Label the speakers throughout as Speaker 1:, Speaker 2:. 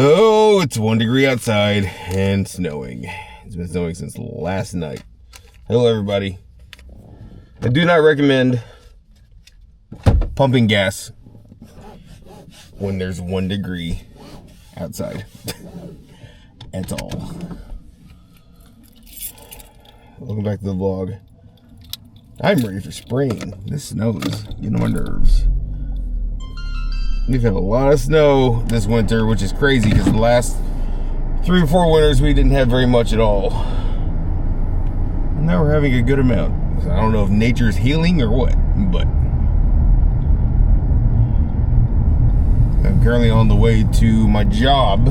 Speaker 1: Oh, it's 1 degree outside and snowing. It's been snowing since last night. Hello, everybody. I do not recommend pumping gas when there's 1 degree outside at all. Welcome back to the vlog. I'm ready for spring. This snow is getting on my nerves. We've had a lot of snow this winter, which is crazy because the last 3 or 4 winters we didn't have very much at all. And now we're having a good amount. So I don't know if nature's healing or what, but I'm currently on the way to my job.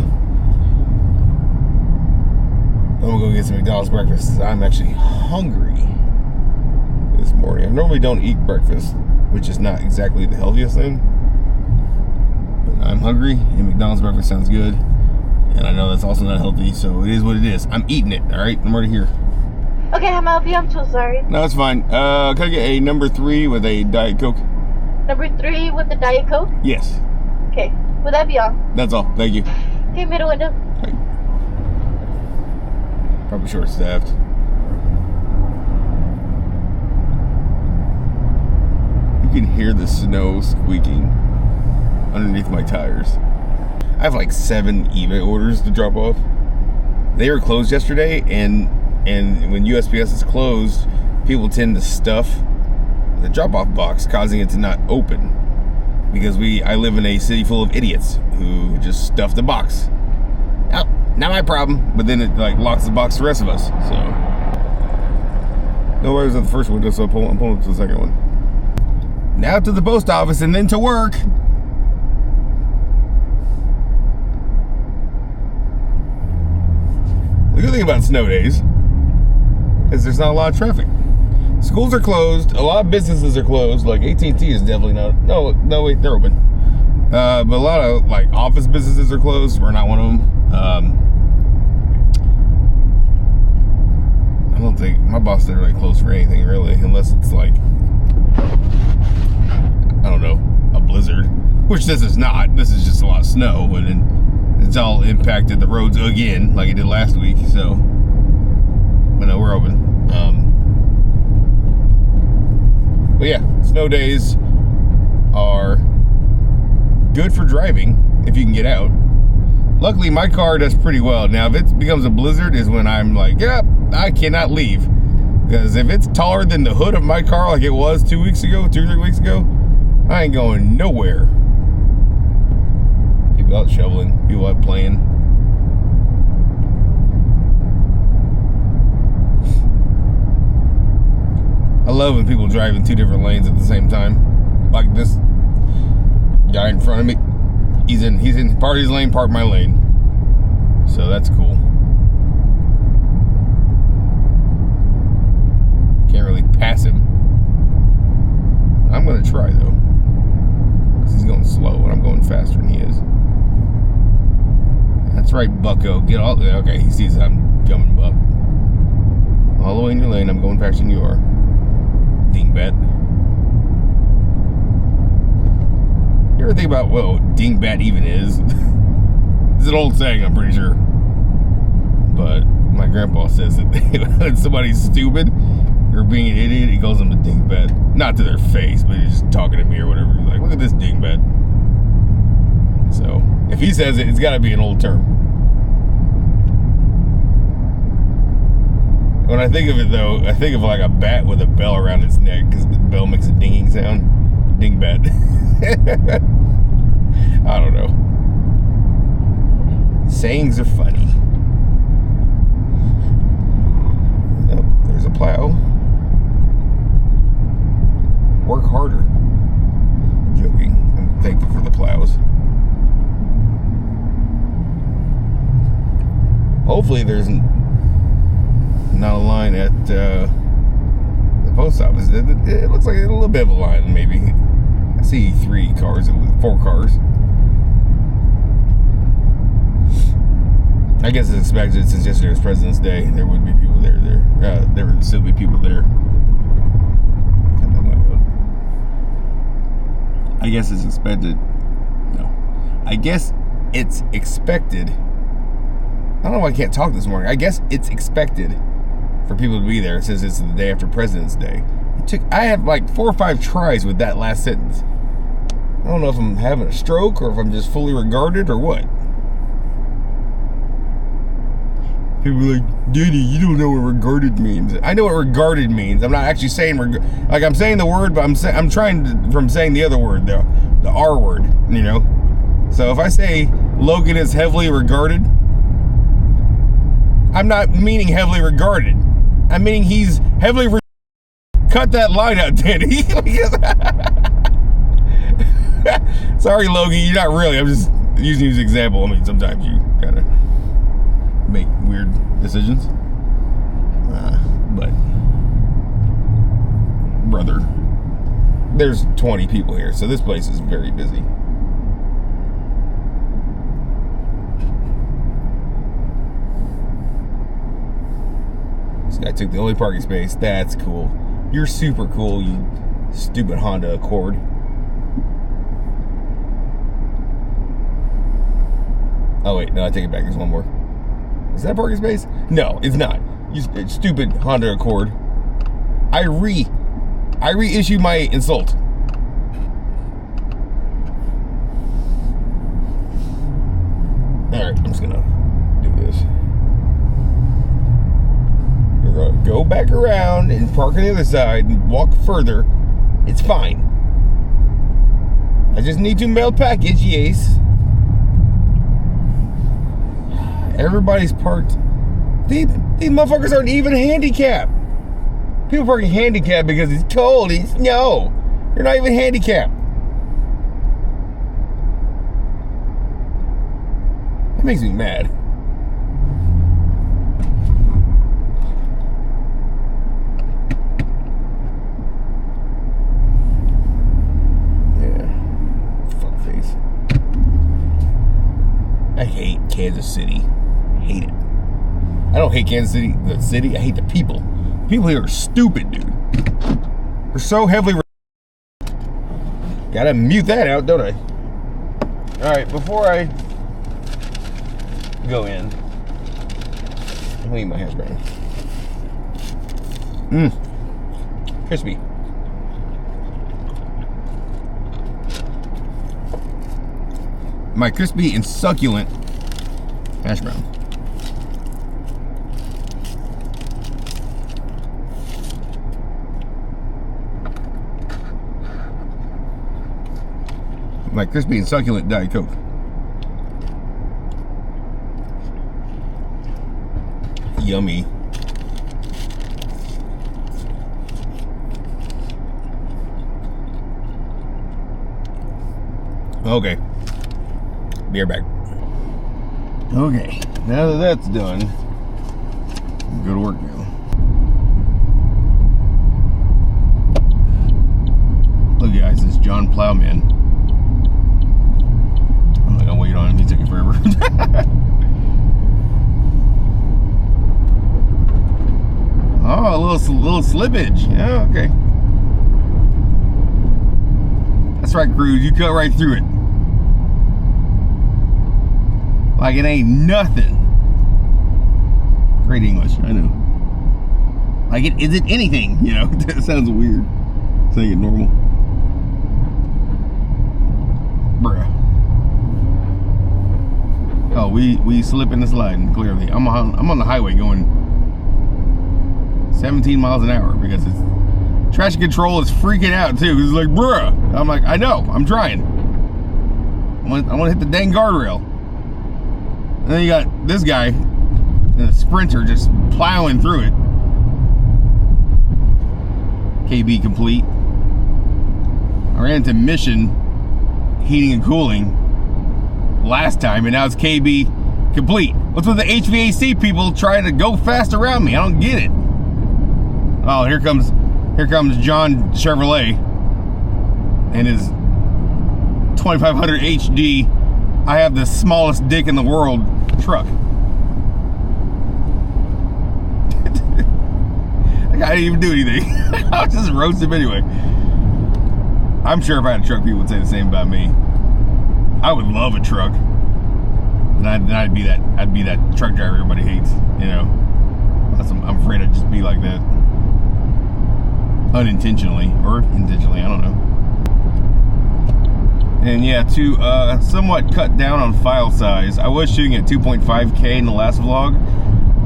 Speaker 1: I'm gonna go get some McDonald's breakfast. I'm actually hungry this morning. I normally don't eat breakfast, which is not exactly the healthiest thing. I'm hungry, and McDonald's breakfast sounds good, and I know that's also not healthy, so it is what it is. I'm eating it, all right? I'm already here.
Speaker 2: Okay, how may I help you? I'm so sorry.
Speaker 1: No, it's fine. Can I get a number 3 with a Diet Coke?
Speaker 2: Number 3 with the Diet Coke?
Speaker 1: Yes.
Speaker 2: Okay, would that be all?
Speaker 1: That's all. Thank you.
Speaker 2: Okay, middle window.
Speaker 1: Right. Probably short-staffed. You can hear the snow squeaking underneath my tires. I have like 7 eBay orders to drop off. They were closed yesterday, and when USPS is closed, people tend to stuff the drop-off box, causing it to not open. Because I live in a city full of idiots who just stuff the box. Oh, not my problem, but then it like locks the box for the rest of us. So nobody was at the first window, so I'm pulling up to the second one. Now to the post office and then to work. The good thing about snow days is there's not a lot of traffic. Schools are closed. A lot of businesses are closed. Like AT&T is definitely not. No, wait, they're open. But a lot of like office businesses are closed. We're not one of them. I don't think my boss didn't really close for anything really, unless it's like, I don't know, a blizzard, which this is not. This is just a lot of snow, and then it's all impacted the roads again, like it did last week. So, but no, we're open. But yeah, snow days are good for driving if you can get out. Luckily, my car does pretty well. Now, if it becomes a blizzard, is when I'm like, yeah, I cannot leave. Because if it's taller than the hood of my car, like it was 2 or 3 weeks ago, I ain't going nowhere. People out shoveling, people out playing. I love when people drive in 2 different lanes at the same time. Like this guy in front of me. He's in part of his lane, part of my lane. So that's cool. Can't really pass him. I'm gonna try though. Because he's going slow and I'm going faster than he is. That's right, bucko. Get all. Okay, he sees I'm coming up. All the way in your lane, I'm going faster than you are. Dingbat. You ever think about what dingbat even is? It's an old saying, I'm pretty sure. But my grandpa says that when somebody's stupid or being an idiot, he calls them a dingbat. Not to their face, but he's just talking to me or whatever. He's like, look at this dingbat. So, if he says it, it's got to be an old term. When I think of it, though, I think of like a bat with a bell around its neck because the bell makes a dinging sound. Dingbat. I don't know. Sayings are funny. Oh, there's a plow. Work harder. Joking. I'm thankful for the plows. Hopefully there's not a line at the post office. It looks like a little bit of a line, maybe. I see 4 cars. I guess it's expected since yesterday was President's Day. There would be people there. There would still be people there. I guess it's expected. No. I guess it's expected. I don't know why I can't talk this morning. I guess it's expected for people to be there since it's the day after President's Day. I have like 4 or 5 tries with that last sentence. I don't know if I'm having a stroke or if I'm just fully regarded or what. People are like, Danny, you don't know what regarded means. I know what regarded means. I'm not actually saying like I'm saying the word, but I'm trying from saying the other word, the R word, you know. So if I say Logan is heavily regarded, I'm not meaning heavily regarded. I'm meaning he's heavily cut that line out, Danny. Sorry, Logan, you're not really. I'm just using you as an example. I mean, sometimes you kind of make weird decisions. But, brother, there's 20 people here, so this place is very busy. This guy took the only parking space. That's cool. You're super cool, you stupid Honda Accord. Oh wait, no, I take it back. There's one more. Is that a parking space? No, it's not. You stupid Honda Accord. I reissue my insult. Alright, I'm just gonna do this. We're gonna go back around and park on the other side and walk further. It's fine. I just need to mail package, yes. Everybody's parked. These motherfuckers aren't even handicapped. People parking handicapped because it's cold. It's snow. You're not even handicapped. That makes me mad. Yeah. Fuckface. I hate Kansas City. Hate it. I don't hate Kansas City, the city. I hate the people. People here are stupid, dude. They're so heavily. Gotta mute that out, don't I? All right, before I go in, I'm gonna eat my hash brown. Crispy. My crispy and succulent hash brown. My crispy and succulent Diet Coke. Yummy. Okay. Be right back. Okay, now that that's done, go to work now. Look, guys, this is John Plowman. I'm not gonna wait on him, he's taking forever. Oh, a little slippage. Yeah, okay. That's right, Cruz, you cut right through it. Like it ain't nothing. Great English, I know. Like it isn't anything, you know. That sounds weird. Saying it normal. Bruh. Oh, we slipping and sliding, clearly. I'm on the highway going 17 miles an hour because it's traction control is freaking out too. It's like, bruh. I'm like, I know, I'm trying. I want to hit the dang guardrail. And then you got this guy in a Sprinter just plowing through it. KB complete. I ran into Mission heating and cooling last time, and now it's KB complete. What's with the HVAC people trying to go fast around me? I don't get it. Oh, here comes John Chevrolet and his 2500 HD. I have the smallest dick in the world truck. I didn't even do anything. I was just roast him anyway. I'm sure if I had a truck, people would say the same about me. I would love a truck. then I'd be that truck driver everybody hates, you know. I'm afraid I'd just be like that. Unintentionally or intentionally, I don't know. And yeah, to somewhat cut down on file size, I was shooting at 2.5K in the last vlog.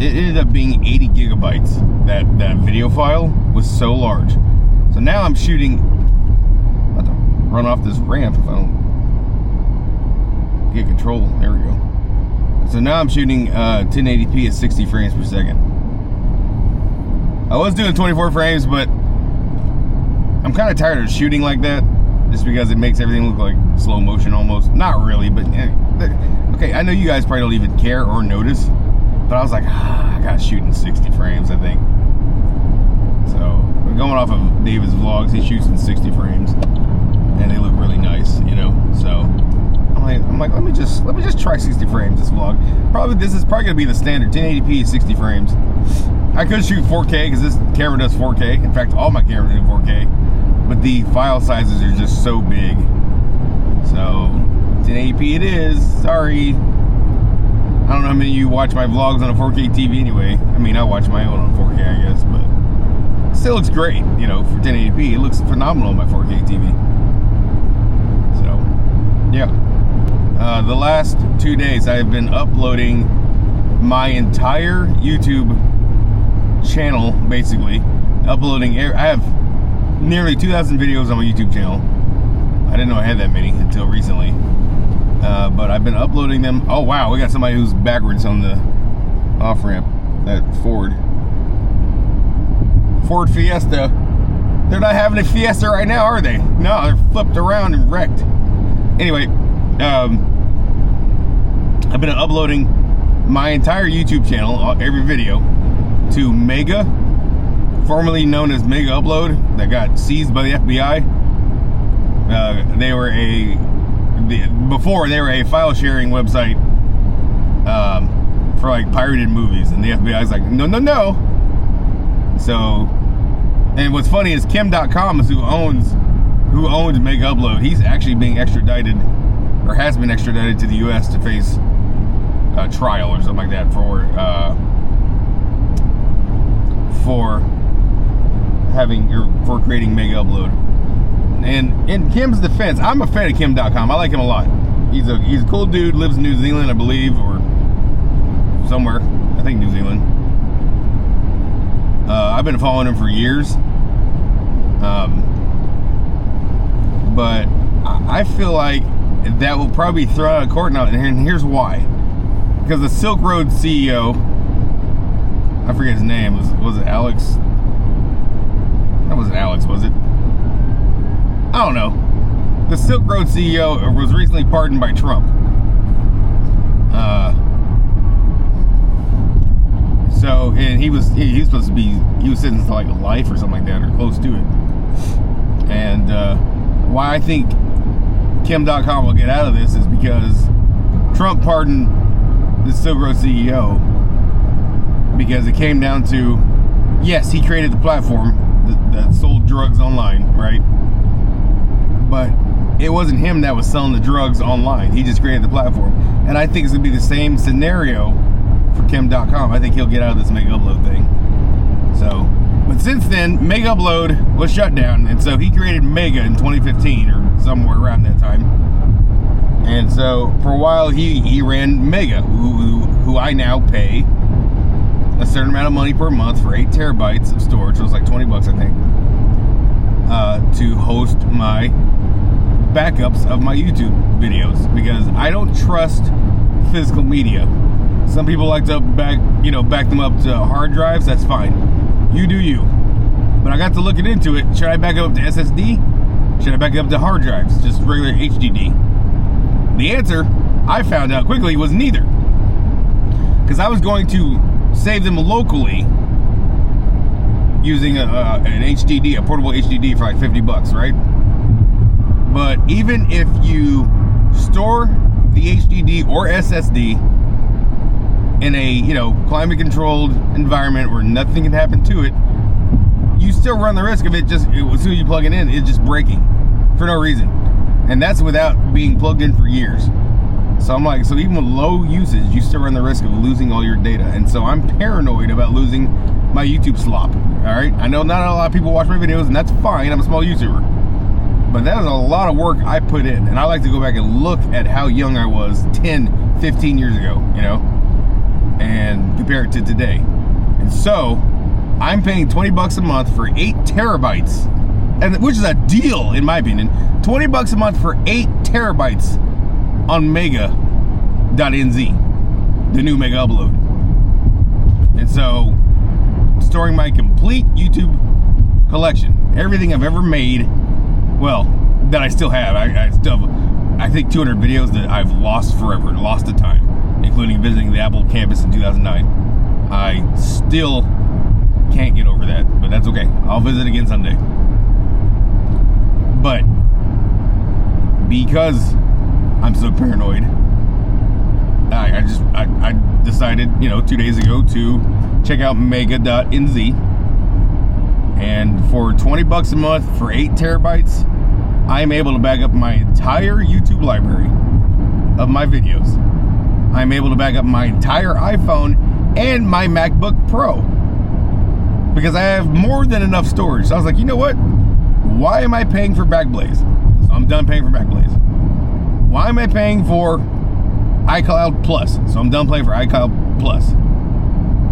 Speaker 1: It ended up being 80 gigabytes. That video file was so large. So now I'm shooting. I'm about to run off this ramp if I don't get control. There we go. So now I'm shooting 1080p at 60 frames per second. I was doing 24 frames, but I'm kind of tired of shooting like that, just because it makes everything look like slow motion almost. Not really, but okay, I know you guys probably don't even care or notice, but I was like, I gotta shoot in 60 frames, I think. So, going off of David's vlogs, he shoots in 60 frames, and they look really nice, you know. So, I'm like, let me just try 60 frames this vlog. This is probably gonna be the standard 1080p 60 frames. I could shoot 4K because this camera does 4K. In fact, all my cameras do 4K, but the file sizes are just so big. So 1080p it is. Sorry. I don't know how many of you watch my vlogs on a 4K TV anyway. I mean, I watch my own on 4K, I guess, but it still looks great, you know, for 1080p. It looks phenomenal on my 4K TV. So, yeah. The last 2 days I've been uploading my entire YouTube channel, basically. Uploading, I have nearly 2,000 videos on my YouTube channel. I didn't know I had that many until recently. But I've been uploading them. Oh wow, we got somebody who's backwards on the off-ramp. That Ford Fiesta. They're not having a Fiesta right now, are they? No, they're flipped around and wrecked. Anyway, I've been uploading my entire YouTube channel, every video, to Mega, formerly known as Mega Upload, that got seized by the FBI. Before they were a file sharing website for like pirated movies, and the FBI's like, no. So, and what's funny is Kim.com is who owns Mega Upload. He's actually being extradited, or has been extradited to the US to face a trial or something like that for creating Mega Upload. And in Kim's defense, I'm a fan of Kim.com. I like him a lot. He's a cool dude, lives in New Zealand, I believe, or somewhere. I think New Zealand. I've been following him for years. But I feel like that will probably be thrown out of court now, and here's why. Because the Silk Road CEO, I forget his name, was it Alex? That wasn't Alex, was it? I don't know. The Silk Road CEO was recently pardoned by Trump. So, and he was supposed to be, he was sentenced to like a life or something like that, or close to it. And why I think Kim.com will get out of this is because Trump pardoned the Silk Road CEO because it came down to, yes, he created the platform that sold drugs online, right? But it wasn't him that was selling the drugs online. He just created the platform. And I think it's going to be the same scenario for Kim.com. I think he'll get out of this Mega Upload thing. So, but since then, Mega Upload was shut down. And so he created Mega in 2015 or somewhere around that time. And so for a while, he ran Mega, who I now pay a certain amount of money per month for 8 terabytes of storage. So it was like $20, I think, to host my backups of my YouTube videos, because I don't trust physical media. Some people like to back them up to hard drives. That's fine. You do you. But I got to looking into it. Should I back it up to SSD? Should I back it up to hard drives? Just regular HDD? The answer, I found out quickly, was neither. Because I was going to save them locally using an HDD, a portable HDD for like $50, right? But even if you store the HDD or SSD in a, climate controlled environment where nothing can happen to it, you still run the risk of it as soon as you plug it in, it's just breaking for no reason. And that's without being plugged in for years. So I'm like, so even with low usage, you still run the risk of losing all your data. And so I'm paranoid about losing my YouTube slop. All right, I know not a lot of people watch my videos, and that's fine. I'm a small YouTuber, but that is a lot of work I put in, and I like to go back and look at how young I was 10, 15 years ago, you know, and compare it to today. And so I'm paying $20 a month for 8 terabytes, and which is a deal in my opinion. $20 a month for 8 terabytes on Mega.nz, the new Mega Upload. And so, storing my complete YouTube collection, everything I've ever made, well, that I still have. I still have, I think, 200 videos that I've lost forever, lost to time, including visiting the Apple campus in 2009. I still can't get over that, but that's okay. I'll visit again someday. But because I'm so paranoid, I decided, you know, 2 days ago to check out Mega.nz, and for $20 a month for 8 terabytes, I'm able to back up my entire YouTube library of my videos. I'm able to back up my entire iPhone and my MacBook Pro because I have more than enough storage. So I was like, you know what? Why am I paying for Backblaze? So I'm done paying for Backblaze. Why am I paying for iCloud Plus? So I'm done paying for iCloud Plus.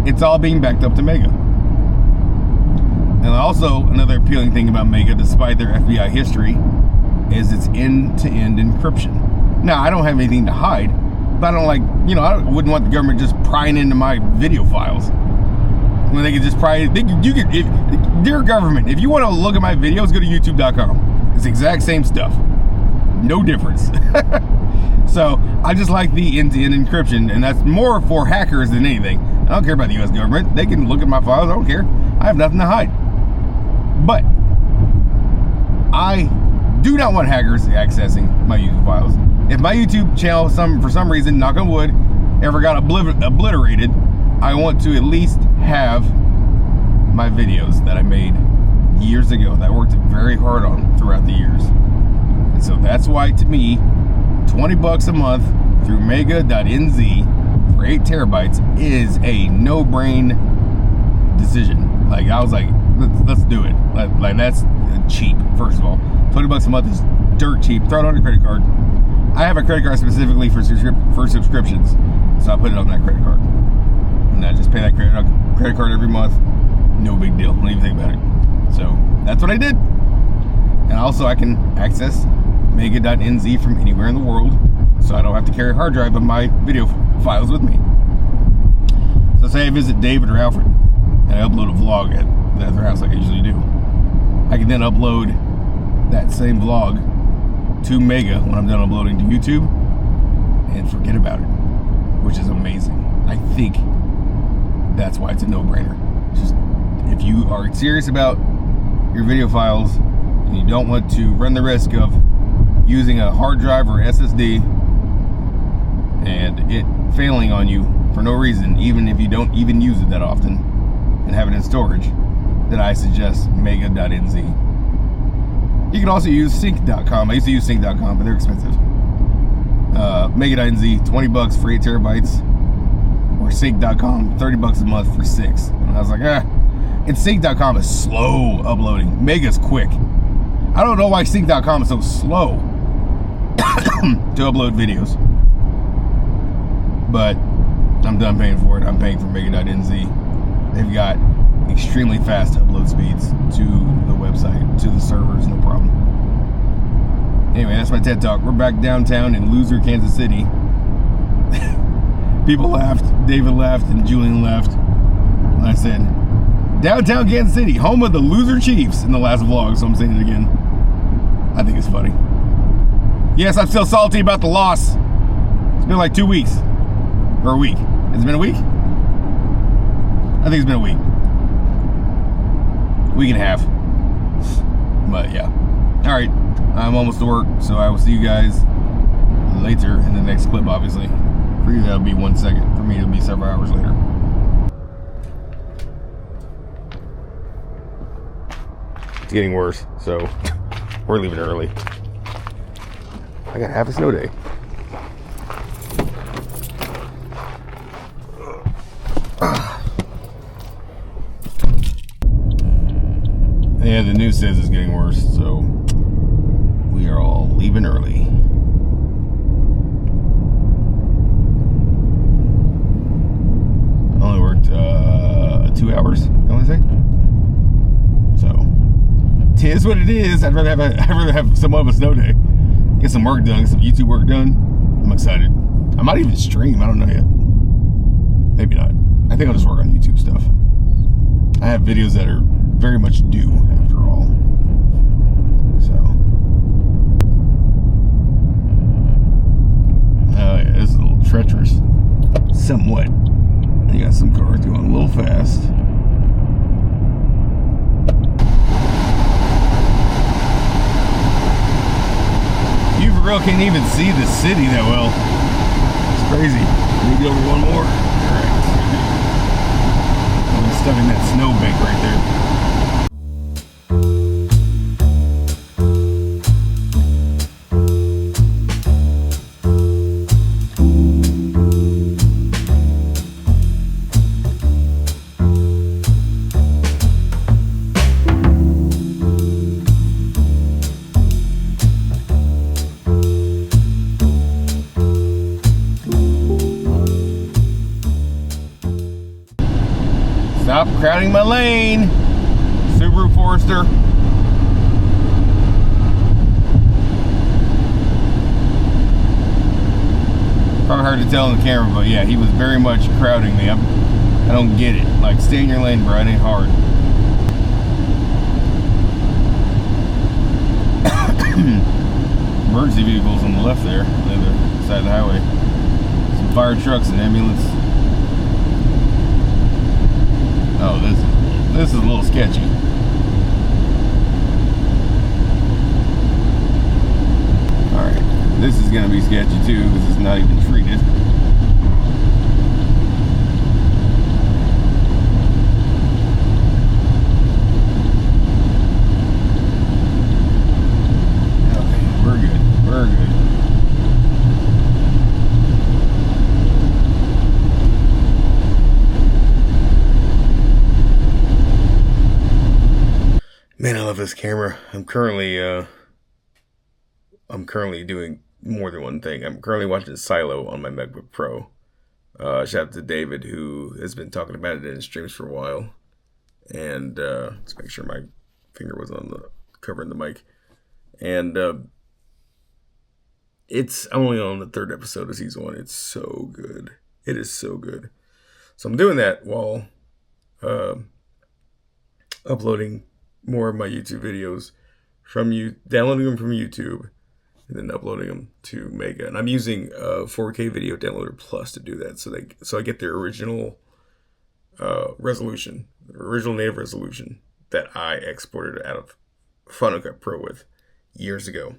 Speaker 1: It's all being backed up to Mega. And also, another appealing thing about Mega, despite their FBI history, is its end-to-end encryption. Now, I don't have anything to hide, but I don't like, you know, I wouldn't want the government just prying into my video files. When they could just pry, dear government, if you want to look at my videos, go to youtube.com. It's the exact same stuff. No difference. So I just like the end-to-end encryption, and that's more for hackers than anything. I don't care about the U.S. government. They can look at my files. I don't care. I have nothing to hide. But I do not want hackers accessing my YouTube files. If my YouTube channel, for some reason, knock on wood, ever got obliterated, I want to at least have my videos that I made years ago that I worked very hard on throughout the years. And so that's why, to me, $20 a month through Mega.nz for 8 terabytes is a no-brain decision. Like, I was like, let's do it. Like, that's cheap, first of all. $20 a month is dirt cheap. Throw it on a credit card. I have a credit card specifically for subscriptions, so I put it on that credit card. And I just pay that credit card every month. No big deal. Don't even think about it. So that's what I did. And also I can access Mega.nz from anywhere in the world, so I don't have to carry a hard drive of my video files with me. So say I visit David or Alfred, and I upload a vlog at their house like I usually do. I can then upload that same vlog to Mega when I'm done uploading to YouTube and forget about it, which is amazing. I think that's why it's a no-brainer. Just if you are serious about your video files and you don't want to run the risk of using a hard drive or SSD and it failing on you for no reason, even if you don't even use it that often and have it in storage, then I suggest Mega.nz. You can also use Sync.com. I used to use Sync.com, but they're expensive. Mega.nz, $20 for 8 terabytes, or Sync.com, $30 a month for 6. And I was like, and Sync.com is slow uploading. Mega's quick. I don't know why Sync.com is so slow to upload videos, but I'm done paying for it. I'm paying for Mega.nz. They've got extremely fast upload speeds to the website, to the servers, no problem. Anyway, that's my TED Talk. We're back downtown in Loser, Kansas City. People laughed, David laughed, and Julian laughed when I said, downtown Kansas City, home of the Loser Chiefs in the last vlog, so I'm saying it again. I think it's funny. Yes, I'm still salty about the loss. It's been like 2 weeks. Or a week. Has it been a week? I think it's been a week. Week and a half. But yeah. Alright. I'm almost to work, so I will see you guys later in the next clip, obviously. For you, that'll be 1 second. For me, it'll be several hours later. It's getting worse, so we're leaving early. I got half a snow day. says it's getting worse, so we are all leaving early. I only worked 2 hours, I want to say. So, tis what it is. I'd rather have somewhat of a snow day. Get some work done, get some YouTube work done. I'm excited. I might even stream. I don't know yet. Maybe not. I think I'll just work on YouTube stuff. I have videos that are very much due, after all. So. Oh, yeah, this is a little treacherous. Somewhat. You got some cars going a little fast. You for real can't even see the city that well. It's crazy. Maybe over one more. Alright. I'm stuck in that snowbank right there. Stop crowding my lane, Subaru Forester. Probably hard to tell in the camera, but yeah, he was very much crowding me. I don't get it. Like, stay in your lane, bro. It ain't hard. Emergency vehicles on the left there, on the other side of the highway. Some fire trucks and ambulance. Oh, this is a little sketchy. Alright, this is gonna be sketchy too. This is not even treated. Okay, we're good. We're good. Man, I love this camera. I'm currently doing more than one thing. I'm currently watching Silo on my MacBook Pro. Shout out to David, who has been talking about it in his streams for a while. And let's make sure my finger was on the covering the mic. And I'm only on the 3rd episode of season 1. It's so good. It is so good. So I'm doing that while uploading more of my YouTube videos downloading them from YouTube, and then uploading them to Mega. And I'm using 4K Video Downloader Plus to do that, so I get the original resolution, the original native resolution that I exported out of Final Cut Pro with years ago.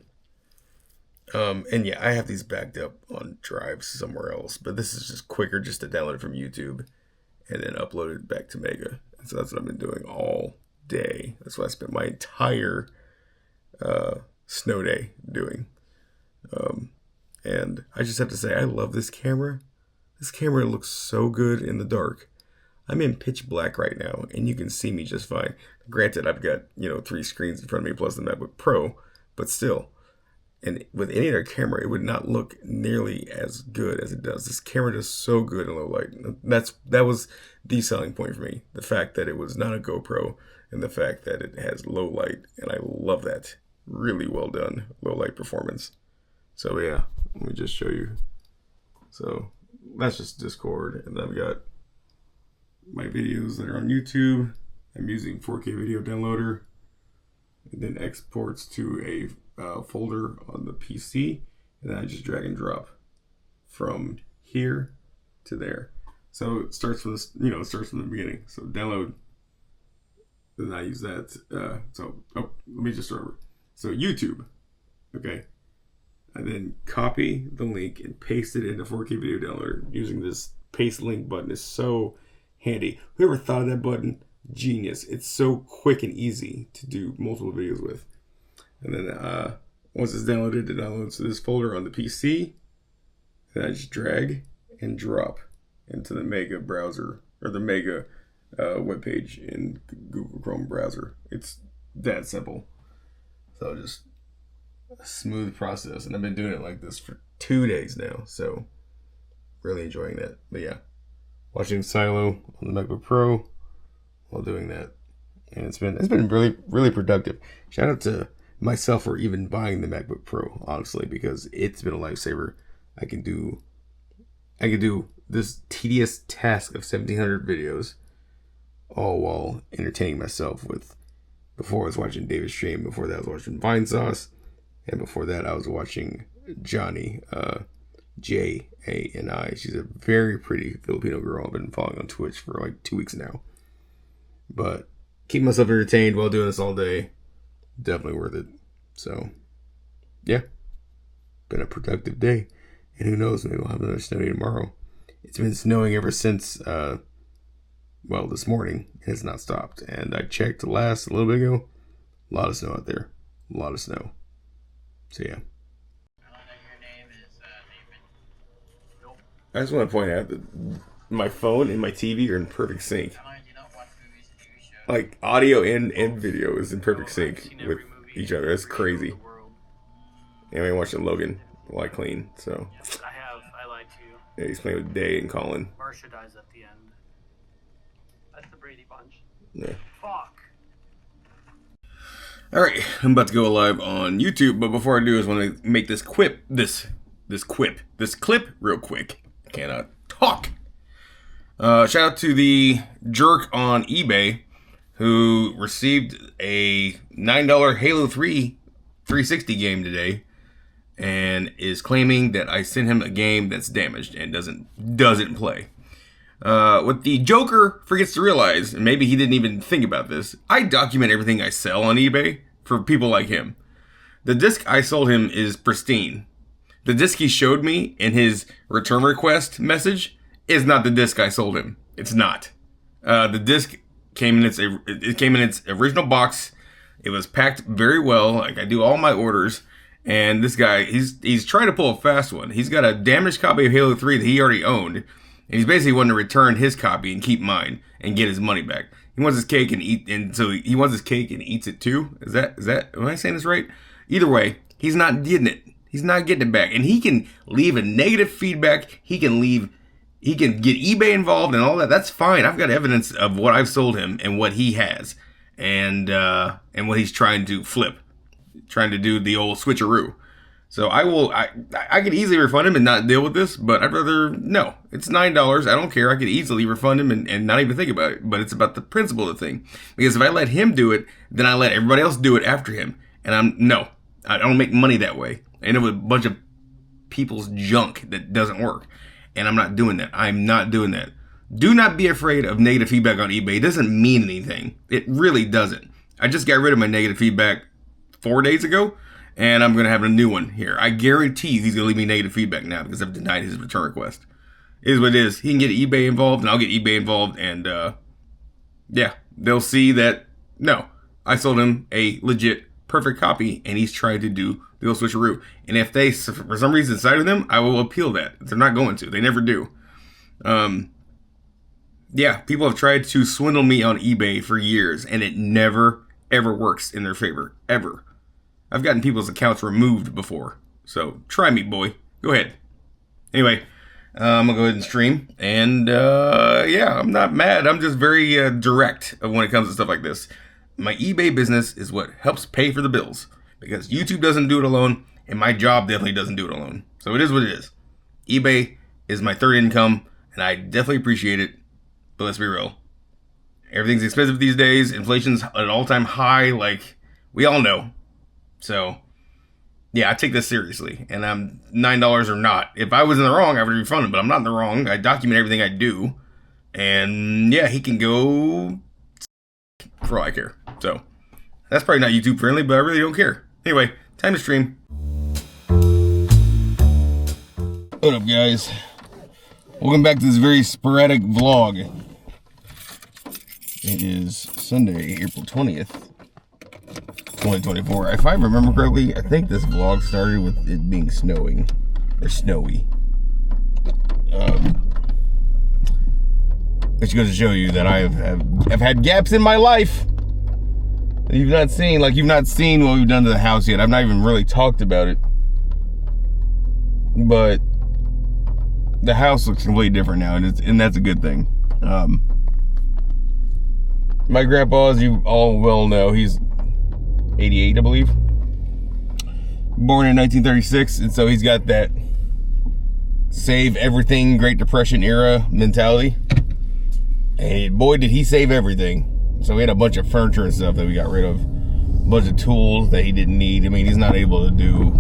Speaker 1: And yeah, I have these backed up on drives somewhere else, but this is just quicker just to download it from YouTube and then upload it back to Mega. And so that's what I've been doing all day. That's what I spent my entire snow day doing. And I just have to say, I love this camera. This camera looks so good in the dark. I'm in pitch black right now, and you can see me just fine. Granted, I've got 3 screens in front of me plus the MacBook Pro, but still. And with any other camera, it would not look nearly as good as it does. This camera does so good in low light. That was the selling point for me. The fact that it was not a GoPro, and the fact that it has low light, and I love that. Really well done, low light performance. So yeah, let me just show you. So that's just Discord, and then I've got my videos that are on YouTube. I'm using 4K Video Downloader, and then exports to a folder on the PC, and then I just drag and drop from here to there. So it starts from this, it starts from the beginning. So download, then I use that. Let me just start over. So YouTube, okay, and then copy the link and paste it into 4K Video Downloader using this paste link button is so handy. Whoever thought of that button, genius. It's so quick and easy to do multiple videos with. And then once it's downloaded, it downloads to this folder on the PC. And I just drag and drop into the Mega browser, or the Mega webpage in Google Chrome browser. It's that simple. So just a smooth process. And I've been doing it like this for 2 days now. So really enjoying that. But yeah, watching Silo on the MacBook Pro while doing that. And it's been really, really productive. Shout out to myself for even buying the MacBook Pro, honestly, because it's been a lifesaver. I can do this tedious task of 1,700 videos, all while entertaining myself with. Before I was watching David stream, before that I was watching Vinesauce, and before that I was watching Johnny, Jani. She's a very pretty Filipino girl. I've been following on Twitch for like 2 weeks now. But keep myself entertained while doing this all day. Definitely worth it. So, yeah. Been a productive day. And who knows, maybe we'll have another snow day tomorrow. It's been snowing ever since, this morning. It has not stopped. And I checked a little bit ago. A lot of snow out there. A lot of snow. So, yeah. I just want to point out that my phone and my TV are in perfect sync. Like, audio and video is in perfect sync with each other. That's crazy. Anyway, I'm watching Logan while I clean, so.
Speaker 3: Yes, I lied to you.
Speaker 1: Yeah, he's playing with Day and Colin.
Speaker 3: Marsha dies at the end. That's the Brady Bunch.
Speaker 1: Yeah.
Speaker 3: Fuck.
Speaker 1: Alright, I'm about to go live on YouTube, but before I do, I just want to make this clip real quick. I cannot talk. Shout out to the jerk on eBay who received a $9 Halo 3 360 game today and is claiming that I sent him a game that's damaged and doesn't play. What the Joker forgets to realize, and maybe he didn't even think about this, I document everything I sell on eBay for people like him. The disc I sold him is pristine. The disc he showed me in his return request message is not the disc I sold him. It's not. The disc came in its original box. It was packed very well. Like I do all my orders. And this guy, he's trying to pull a fast one. He's got a damaged copy of Halo 3 that he already owned. And he's basically wanting to return his copy and keep mine and get his money back. He wants his cake and he wants his cake and eats it too. Is that, am I saying this right? Either way, he's not getting it. He's not getting it back. And he can leave a negative feedback. He can get eBay involved and all that. That's fine. I've got evidence of what I've sold him and what he has. And what he's trying to flip. Trying to do the old switcheroo. So I could easily refund him and not deal with this, but I'd rather, no. It's $9. I don't care. I could easily refund him and not even think about it. But it's about the principle of the thing. Because if I let him do it, then I let everybody else do it after him. And I don't make money that way. I end up with a bunch of people's junk that doesn't work. And I'm not doing that. I'm not doing that. Do not be afraid of negative feedback on eBay. It doesn't mean anything. It really doesn't. I just got rid of my negative feedback 4 days ago, and I'm going to have a new one here. I guarantee you he's going to leave me negative feedback now because I've denied his return request. It is what it is. He can get eBay involved, and I'll get eBay involved, and yeah, they'll see that, no, I sold him a legit perfect copy, and he's trying to do the old switcheroo. And if they, for some reason, cited them, I will appeal that. They're not going to. They never do. Yeah, people have tried to swindle me on eBay for years, and it never, ever works in their favor. Ever. I've gotten people's accounts removed before. So, try me, boy. Go ahead. Anyway, I'm going to go ahead and stream. And, yeah, I'm not mad. I'm just very direct when it comes to stuff like this. My eBay business is what helps pay for the bills. Because YouTube doesn't do it alone, and my job definitely doesn't do it alone. So, it is what it is. eBay is my third income, and I definitely appreciate it. But let's be real. Everything's expensive these days. Inflation's at an all-time high, like we all know. So, yeah, I take this seriously. And I'm $9 or not. If I was in the wrong, I would refund him. But I'm not in the wrong. I document everything I do. And, yeah, he can go for all I care. So, that's probably not YouTube friendly, but I really don't care. Anyway, time to stream. What up, guys? Welcome back to this very sporadic vlog. It is Sunday, April 20th, 2024. If I remember correctly, I think this vlog started with it being snowing, or snowy. Which goes to show you that I've had gaps in my life. You've not seen what we've done to the house yet. I've not even really talked about it. But the house looks completely different now, and that's a good thing. My grandpa, as you all well know, he's 88, I believe. Born in 1936, and so he's got that save everything Great Depression era mentality. And boy, did he save everything. So we had a bunch of furniture and stuff that we got rid of. A bunch of tools that he didn't need. I mean, he's not able to do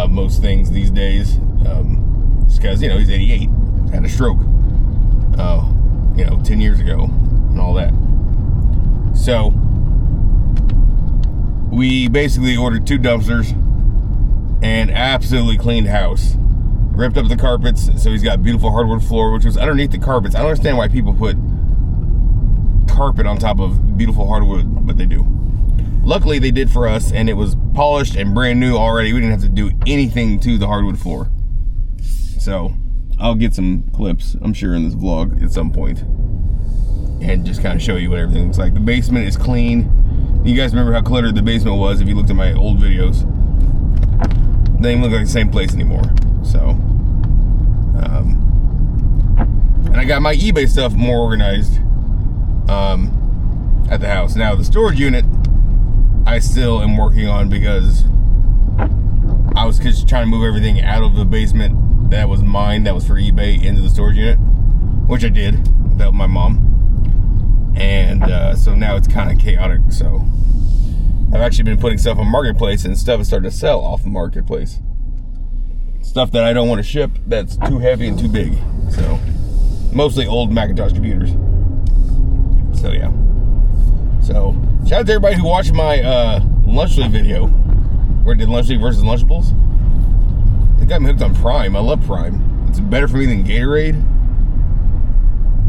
Speaker 1: most things these days. Just because, he's 88. Had a stroke, 10 years ago and all that. So we basically ordered 2 dumpsters and absolutely cleaned house. Ripped up the carpets, so he's got beautiful hardwood floor, which was underneath the carpets. I don't understand why people put carpet on top of beautiful hardwood, but they do. Luckily, they did for us, and it was polished and brand new already. We didn't have to do anything to the hardwood floor. So, I'll get some clips, I'm sure, in this vlog at some point, and just kind of show you what everything looks like. The basement is clean. You guys remember how cluttered the basement was if you looked at my old videos. They don't even look like the same place anymore. So, and I got my eBay stuff more organized at the house. Now, the storage unit, I still am working on because I was just trying to move everything out of the basement that was mine, that was for eBay, into the storage unit, which I did without my mom. And so now it's kind of chaotic. So I've actually been putting stuff on Marketplace, and stuff is starting to sell off the Marketplace. Stuff that I don't want to ship, that's too heavy and too big. So mostly old Macintosh computers. So yeah. So shout out to everybody who watched my Lunchly video, where I did Lunchly versus Lunchables. It got me hooked on Prime. I love Prime. It's better for me than Gatorade.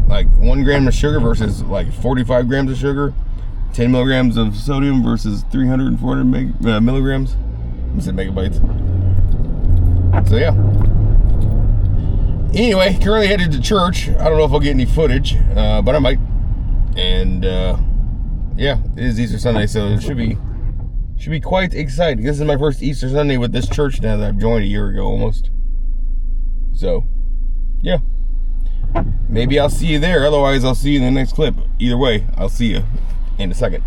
Speaker 1: Like 1 gram of sugar versus like 45 grams of sugar. 10 milligrams of sodium versus 300 and 400 milligrams. I said megabytes. So yeah. Anyway, currently headed to church. I don't know if I'll get any footage, but I might. And yeah, it is Easter Sunday, so it should be quite exciting. This is my first Easter Sunday with this church now that I've joined a year ago almost. So yeah, maybe I'll see you there. Otherwise, I'll see you in the next clip. Either way, I'll see you in a second.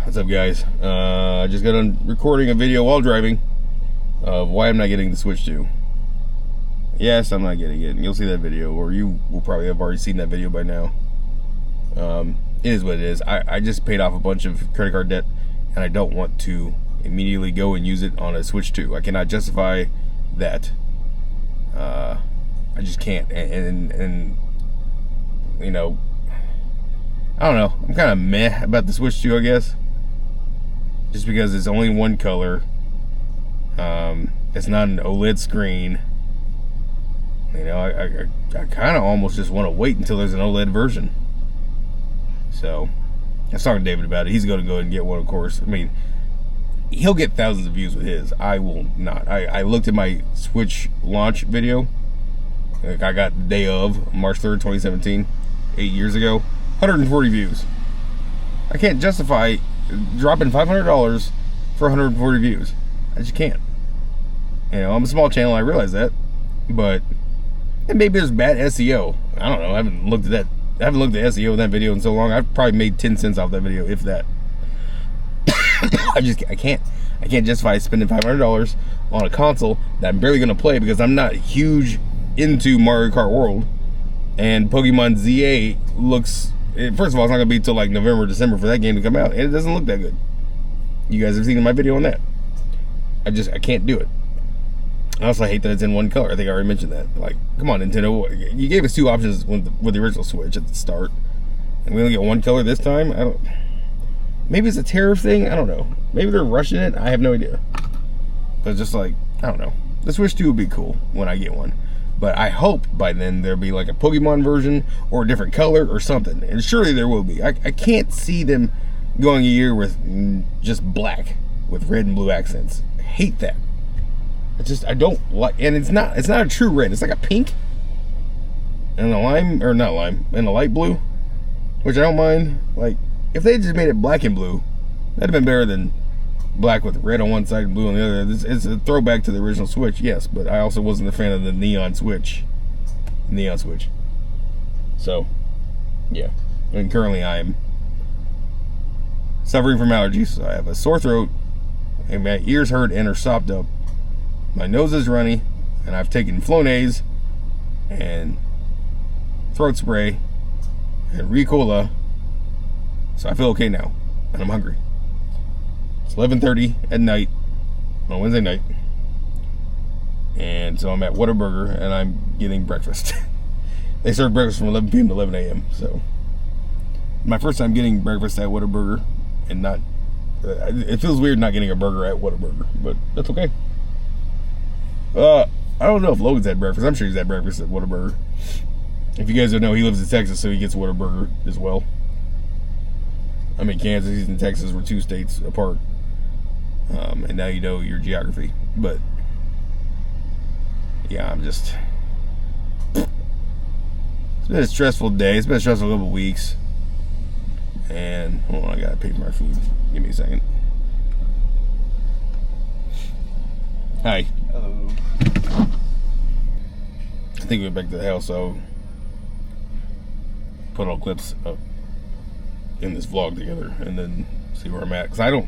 Speaker 1: What's up, guys? I just got on recording a video while driving of why I'm not getting the Switch 2. Yes, I'm not getting it, and you'll see that video, or you will probably have already seen that video by now. It is what it is. I just paid off a bunch of credit card debt, and I don't want to immediately go and use it on a Switch 2. I cannot justify that. I just can't, and you know, I don't know. I'm kind of meh about the Switch 2, I guess. Just because it's only one color. It's not an OLED screen. You know, I kind of almost just want to wait until there's an OLED version. So, I was talking to David about it. He's going to go ahead and get one, of course. I mean, he'll get thousands of views with his. I will not. I looked at my Switch launch video. Like, I got the day of, March 3rd, 2017, 8 years ago. 140 views. I can't justify dropping $500 for 140 views. I just can't. You know, I'm a small channel, I realize that. But, and maybe there's bad SEO. I don't know. I haven't looked at that. I haven't looked at SEO in that video in so long. I've probably made 10 cents off that video, if that. I can't justify spending $500 on a console that I'm barely going to play because I'm not huge into Mario Kart World. And Pokemon ZA looks, first of all, it's not going to be until like November, December for that game to come out. And it doesn't look that good. You guys have seen my video on that. I can't do it. I also hate that it's in one color. I think I already mentioned that. Like, come on, Nintendo. You gave us two options with the original Switch at the start. And we only get one color this time? Maybe it's a tariff thing? I don't know. Maybe they're rushing it? I have no idea. But it's just like, I don't know. The Switch 2 would be cool when I get one. But I hope by then there'll be like a Pokemon version or a different color or something. And surely there will be. I can't see them going a year with just black with red and blue accents. I hate that. I don't like, and it's not a true red. It's like a pink and a lime, or not lime, and a light blue, which I don't mind. Like, if they just made it black and blue, that'd have been better than black with red on one side and blue on the other. It's a throwback to the original Switch, yes, but I also wasn't a fan of the neon switch. So, yeah. And currently I am suffering from allergies. So I have a sore throat, and my ears hurt and are stopped up. My nose is runny, and I've taken Flonase and throat spray and Ricola, so I feel okay now, and I'm hungry. It's 11:30 at night on Wednesday night, and so I'm at Whataburger, and I'm getting breakfast. They serve breakfast from 11 p.m. to 11 a.m., so my first time getting breakfast at Whataburger, and not, it feels weird not getting a burger at Whataburger, but that's okay. I don't know if Logan's had breakfast. I'm sure he's had breakfast at Whataburger. If you guys don't know, he lives in Texas, so he gets Whataburger as well. I'm in Kansas, he's in Texas. We're 2 states apart. And now you know your geography. But, yeah, it's been a stressful day. It's been a stressful couple weeks. And, hold on, I gotta pay for my food. Give me a second. Hi.
Speaker 4: Hello.
Speaker 1: I think we're back to the house, so put all clips up in this vlog together and then see where I'm at. Because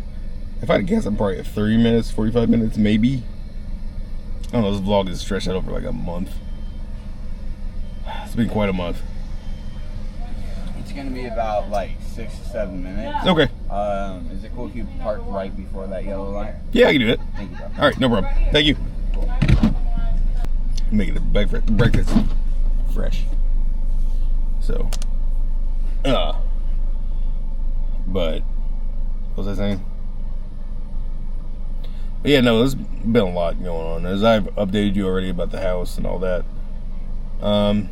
Speaker 1: if I had to guess, I'm probably at 30 minutes, 45 minutes, maybe. I don't know, this vlog is stretched out over like a month. It's been quite a month.
Speaker 4: It's gonna be about like 6 to 7 minutes.
Speaker 1: Okay.
Speaker 4: Is it cool if you park right before that yellow line?
Speaker 1: Yeah, I can do that.
Speaker 4: Thank you, bro.
Speaker 1: All right, no problem. Thank you. Making the breakfast fresh. So, but what was I saying? But yeah, no, there's been a lot going on. As I've updated you already about the house and all that. I'm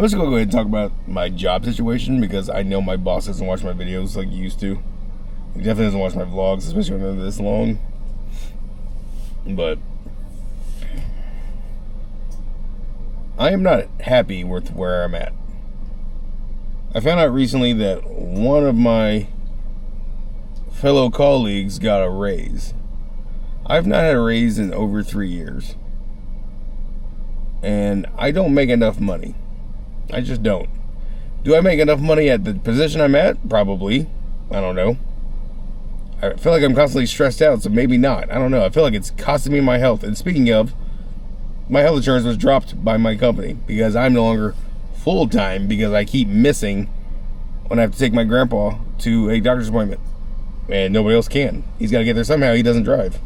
Speaker 1: just gonna go ahead and talk about my job situation because I know my boss doesn't watch my videos like he used to. He definitely doesn't watch my vlogs, especially when they're this long. But I am not happy with where I'm at. I found out recently that one of my fellow colleagues got a raise. I've not had a raise in over 3 years. And I don't make enough money. I just don't. Do I make enough money at the position I'm at? Probably. I don't know. I feel like I'm constantly stressed out, so maybe not. I don't know. I feel like it's costing me my health. And speaking of, my health insurance was dropped by my company because I'm no longer full-time because I keep missing when I have to take my grandpa to a doctor's appointment. And nobody else can. He's got to get there somehow. He doesn't drive.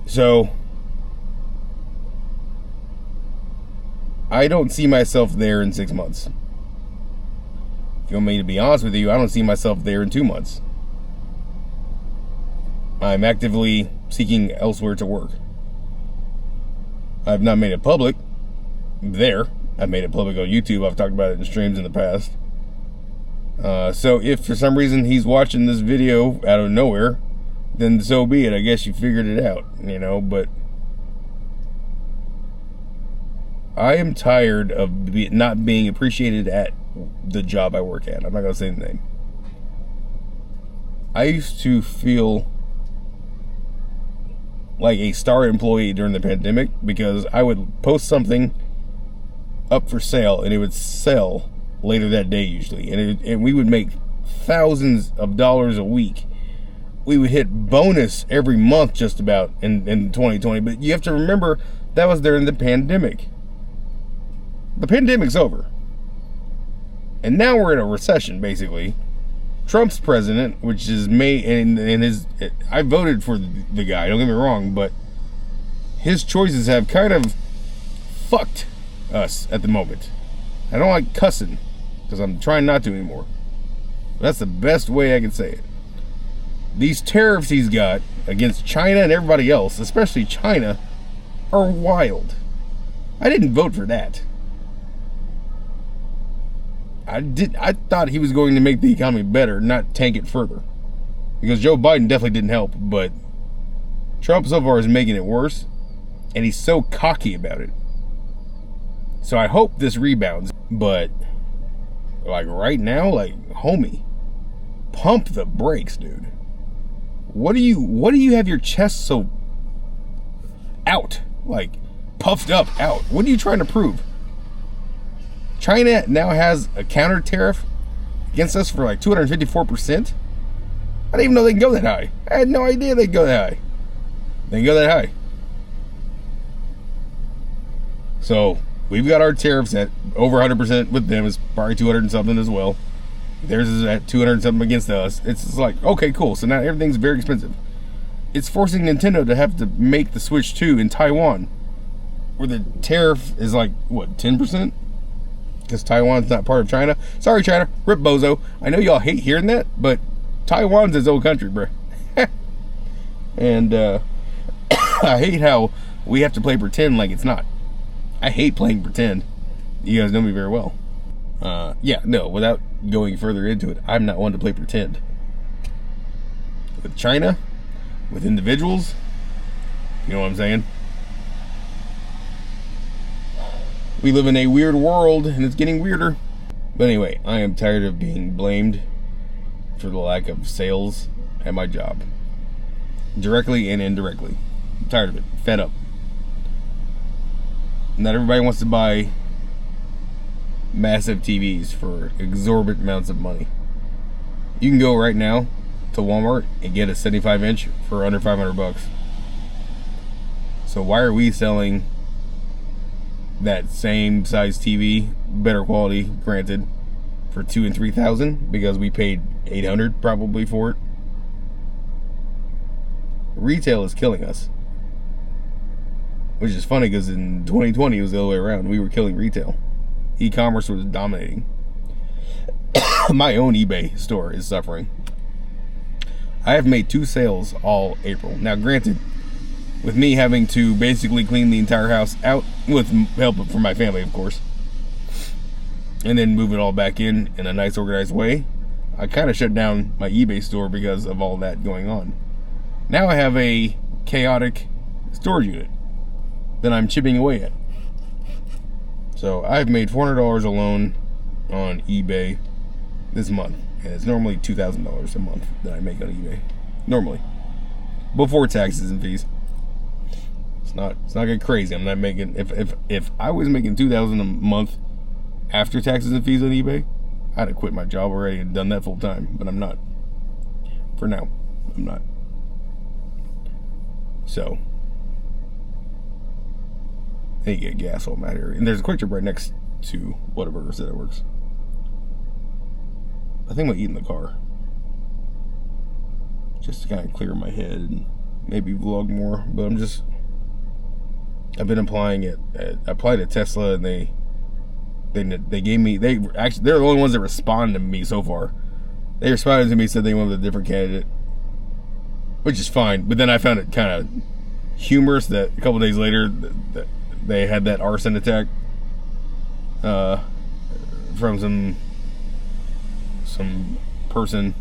Speaker 1: So, I don't see myself there in 6 months. If you want me to be honest with you, I don't see myself there in 2 months. I'm actively seeking elsewhere to work. I've not made it public there. I've made it public on YouTube. I've talked about it in streams in the past. So if for some reason he's watching this video out of nowhere, then so be it. I guess you figured it out, you know, but I am tired of not being appreciated at the job I work at. I'm not going to say the name. I used to feel like a star employee during the pandemic because I would post something up for sale and it would sell later that day usually. And we would make thousands of dollars a week. We would hit bonus every month just about in 2020. But you have to remember that was during the pandemic. The pandemic's over. And now we're in a recession, basically. Trump's president, which is I voted for the guy, don't get me wrong, but his choices have kind of fucked us at the moment. I don't like cussing, because I'm trying not to anymore. But that's the best way I can say it. These tariffs he's got against China and everybody else, especially China, are wild. I didn't vote for that. I thought he was going to make the economy better, not tank it further. Because Joe Biden definitely didn't help, but Trump so far is making it worse, and he's so cocky about it. So I hope this rebounds, but like right now, like, homie, pump the brakes, dude. What do you have your chest so out, like puffed up out? What are you trying to prove? China now has a counter tariff against us for like 254%. I didn't even know they can go that high. I had no idea they could go that high. They can go that high. So we've got our tariffs at over 100% with them. It's probably 200 and something as well. Theirs is at 200 and something against us. It's just like, okay, cool. So now everything's very expensive. It's forcing Nintendo to have to make the Switch 2 in Taiwan, where the tariff is like, what, 10%? Because Taiwan's not part of China. Sorry, China. Rip bozo. I know y'all hate hearing that, but Taiwan's its own country, bruh. And I hate how we have to play pretend like it's not. I hate playing pretend. You guys know me very well. Yeah, no, without going further into it, I'm not one to play pretend. With China, with individuals, you know what I'm saying? We live in a weird world, and it's getting weirder. But anyway, I am tired of being blamed for the lack of sales at my job. Directly and indirectly. I'm tired of it. Fed up. Not everybody wants to buy massive TVs for exorbitant amounts of money. You can go right now to Walmart and get a 75-inch for under $500. So why are we selling that same size TV, better quality, granted, for $2,000 and $3,000 because we paid $800 probably for it? Retail is killing us, which is funny because in 2020 it was the other way around. We were killing retail. E-commerce was dominating. My own eBay store is suffering. I have made 2 sales all April. Now, granted, with me having to basically clean the entire house out, with help from my family, of course, and then move it all back in a nice, organized way, I kind of shut down my eBay store because of all that going on. Now I have a chaotic storage unit that I'm chipping away at. So I've made $400 alone on eBay this month, and it's normally $2,000 a month that I make on eBay. Normally, before taxes and fees. It's not getting crazy. I'm not making, if I was making $2,000 a month after taxes and fees on eBay, I'd have quit my job already and done that full time, but I'm not. For now, I'm not. So, I need to get gas on that area. And there's a Quick Trip right next to Whataburger that works. I think I'm gonna eat in the car. Just to kind of clear my head and maybe vlog more. But I've been applying it. I applied at Tesla and they're the only ones that responded to me so far. They responded to me, said they wanted a different candidate, which is fine. But then I found it kind of humorous that a couple days later that they had that arson attack from some person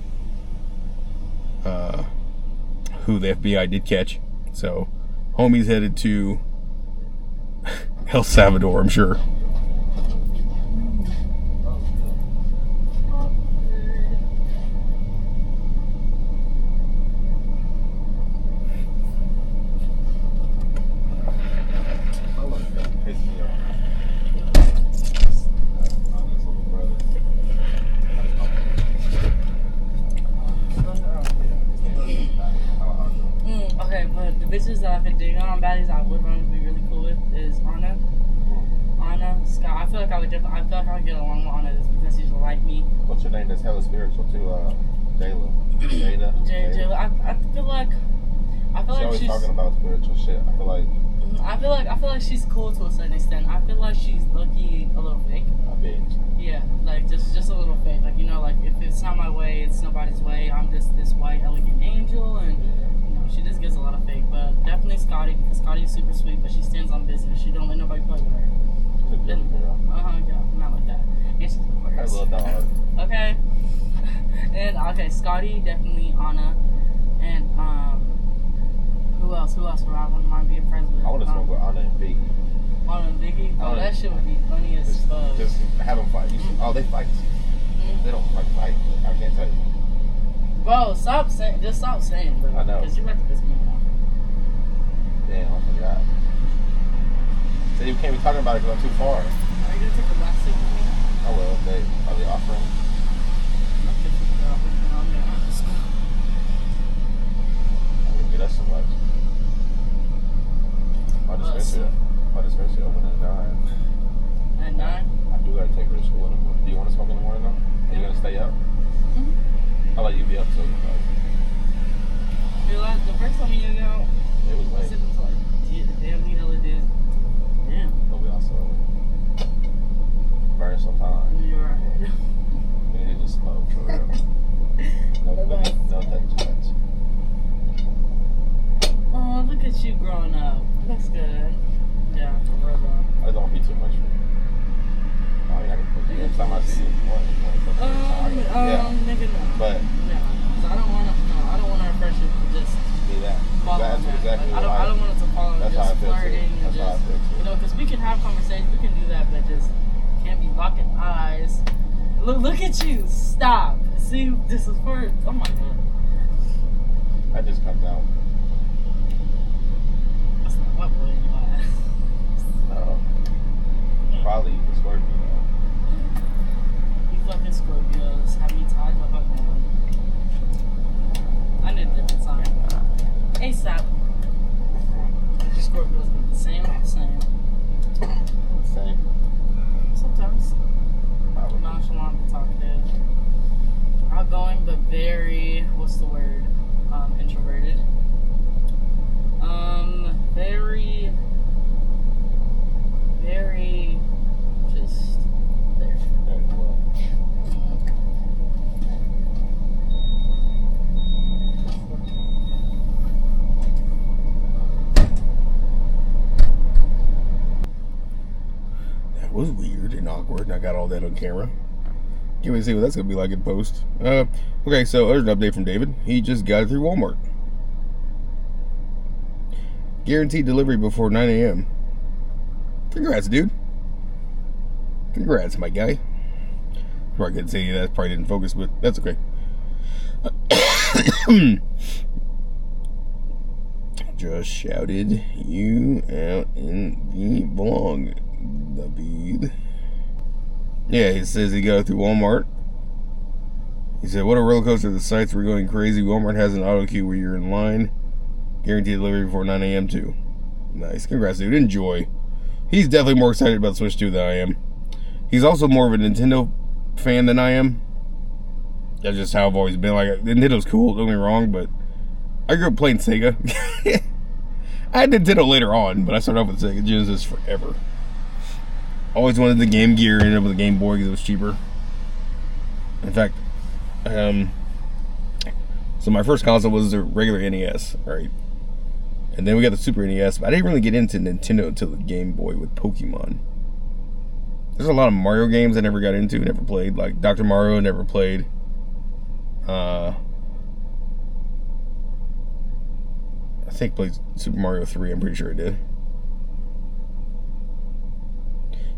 Speaker 1: who the FBI did catch. So, homie's headed to El Salvador, I'm sure.
Speaker 5: Okay, but the bitches that I've been digging on baddies I would want to be really cool with is Anna, Scott. I feel like I would get along with Anna just because she's like me.
Speaker 6: What's your name that's hella spiritual to Jayla?
Speaker 5: Jayla. I feel like
Speaker 6: She's always talking about spiritual shit. I
Speaker 5: feel like she's cool to a certain extent. I feel like she's lucky a little fake.
Speaker 6: I bet.
Speaker 5: Yeah, like just a little fake. Like, you know, like if it's not my way, it's nobody's way. I'm just this white elegant angel, and you know, she just gives a lot of fake. But definitely Scotty, because Scotty is super sweet, but she stands on business. She don't let nobody play with her.
Speaker 6: She's a good girl.
Speaker 5: Yeah, not like that. And she's
Speaker 6: I love dog.
Speaker 5: Okay. And okay, Scotty, definitely Anna, and who else would I wouldn't mind being friends with?
Speaker 6: I want to smoke with Anna and Biggie.
Speaker 5: Anna and Biggie? Oh, that shit would be funny as fuck.
Speaker 6: Just have them fight. Oh, they fight. They don't fight. I can't tell you.
Speaker 5: Bro, stop saying, bro.
Speaker 6: I know.
Speaker 5: Because you're about to piss me off.
Speaker 6: Damn, I forgot. So you can't be talking about it because I'm too far.
Speaker 5: Are you gonna take the last sip with me?
Speaker 6: I will. Are they offering?
Speaker 5: I'm gonna take the off with me. I'm gonna have to school.
Speaker 6: I'm gonna get us some lunch. My dispensary open at 9.
Speaker 5: At 9?
Speaker 6: I do gotta take her to school in the morning. Do you want to smoke in the morning though? Are you gonna stay up? I'll let you be up till
Speaker 5: The first time you go,
Speaker 6: it was
Speaker 5: I
Speaker 6: late.
Speaker 5: said it was like, damn, we hella did. Damn.
Speaker 6: But we also burn some time.
Speaker 5: You're right.
Speaker 6: We need to just smoke for real. No touch too much.
Speaker 5: Oh, look at you growing up. Looks good. Yeah, for real though.
Speaker 6: I don't want to be too much for you. I mean, I can put you next time I see you.
Speaker 5: Nigga, no.
Speaker 6: But
Speaker 5: no, 'cause I don't want our friendship to just
Speaker 6: be that.
Speaker 5: fall on that.
Speaker 6: Exactly.
Speaker 5: Like, I don't want it to fall on
Speaker 6: That's how I
Speaker 5: just
Speaker 6: feel too.
Speaker 5: flirting and
Speaker 6: That's how I
Speaker 5: just,
Speaker 6: feel too.
Speaker 5: you know, because we can have conversations, we can do that, but just can't be locking eyes. Look at you. Stop. See, this is for, oh my god.
Speaker 6: That just comes out.
Speaker 5: That's not what boy in your ass.
Speaker 6: Probably the Scorpio.
Speaker 5: You fucking Scorpios have me tied the fuck down. I need a different sign. ASAP. The Scorpios be the same.
Speaker 6: Same.
Speaker 5: Sometimes.
Speaker 6: Probably.
Speaker 5: Nonchalant, talkative. Outgoing, but very, what's the word? Introverted. Very, just there.
Speaker 6: Very well.
Speaker 1: That was weird and awkward, and I got all that on camera. Can't wait to see what that's going to be like in post. Okay, so there's an update from David. He just got it through Walmart. Guaranteed delivery before 9 a.m. Congrats, dude. Congrats, my guy. Probably couldn't say any of that. Probably didn't focus, but that's okay. Just shouted you out in the vlog, David. Yeah, he says he got it through Walmart. He said, what a roller coaster. The sites were going crazy. Walmart has an auto queue where you're in line. Guaranteed delivery before 9 a.m. too. Nice. Congrats, dude. Enjoy. He's definitely more excited about Switch 2 than I am. He's also more of a Nintendo fan than I am. That's just how I've always been. Like, Nintendo's cool, don't get me wrong, but I grew up playing Sega. I had Nintendo later on, but I started off with Sega Genesis forever. Always wanted the Game Gear, ended up with the Game Boy because it was cheaper. In fact, so my first console was the regular NES, right? And then we got the Super NES, but I didn't really get into Nintendo until the Game Boy with Pokemon. There's a lot of Mario games I never got into, never played. Like Dr. Mario, never played. I think I played Super Mario 3, I'm pretty sure I did.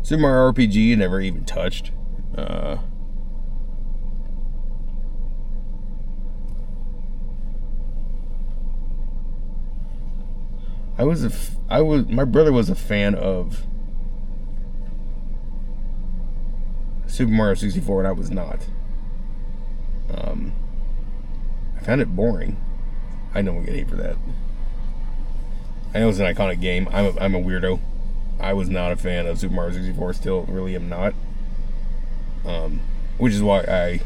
Speaker 1: Super Mario RPG, never even touched. My brother was a fan of Super Mario 64 and I was not. I found it boring. I know we get hate for that. I know it's an iconic game. I'm a weirdo. I was not a fan of Super Mario 64. Still really am not. Which is why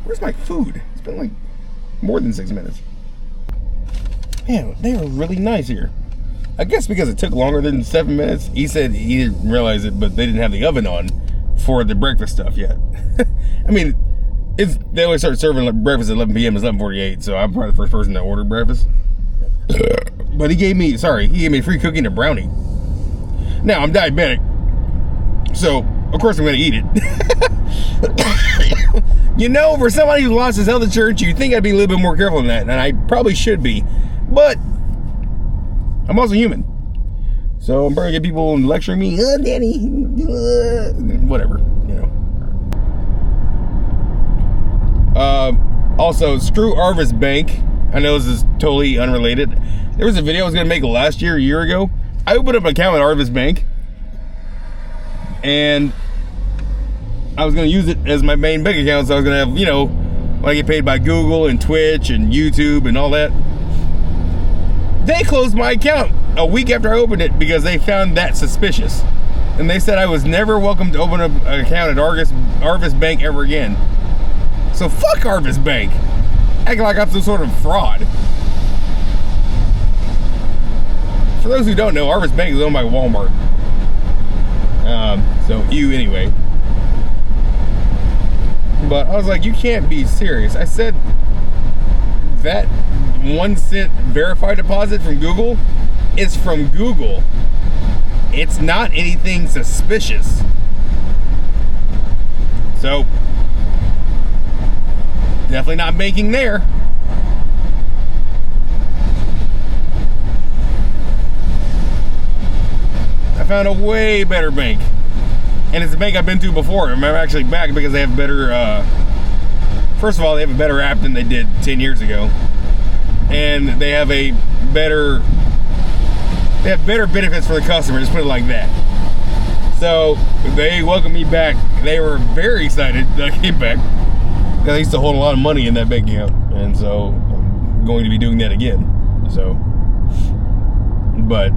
Speaker 1: Where's my food? It's been like more than 6 minutes. Man, they are really nice here. I guess because it took longer than 7 minutes. He said he didn't realize it, but they didn't have the oven on for the breakfast stuff yet. I mean, they only start serving breakfast at 11 p.m. It's 11:48, so I'm probably the first person that ordered breakfast. But he gave me free cookie and a brownie. Now, I'm diabetic, so of course I'm going to eat it. You know, for somebody who lost his health insurance, you'd think I'd be a little bit more careful than that, and I probably should be. But I'm also human. So I'm probably get people lecturing me, oh, Danny, whatever, you know. Also, screw Arvis Bank. I know this is totally unrelated. There was a video I was going to make a year ago. I opened up an account with Arvis Bank. And I was going to use it as my main bank account. So I was going to have, you know, when I get paid by Google and Twitch and YouTube and all that. They closed my account a week after I opened it because they found that suspicious. And they said I was never welcome to open an account at Arvis Bank ever again. So fuck Arvis Bank. Acting like I'm some sort of fraud. For those who don't know, Arvis Bank is owned by Walmart. So anyway. But I was like, you can't be serious. I said that 1 cent verified deposit from Google is from Google. It's not anything suspicious. So definitely not banking there. I found a way better bank. And it's a bank I've been to before. I'm actually back because they have better, first of all, they have a better app than they did 10 years ago. And they have better benefits for the customer, just put it like that. So they welcomed me back. They were very excited that I came back. Because I used to hold a lot of money in that bank account. And so I'm going to be doing that again. So, but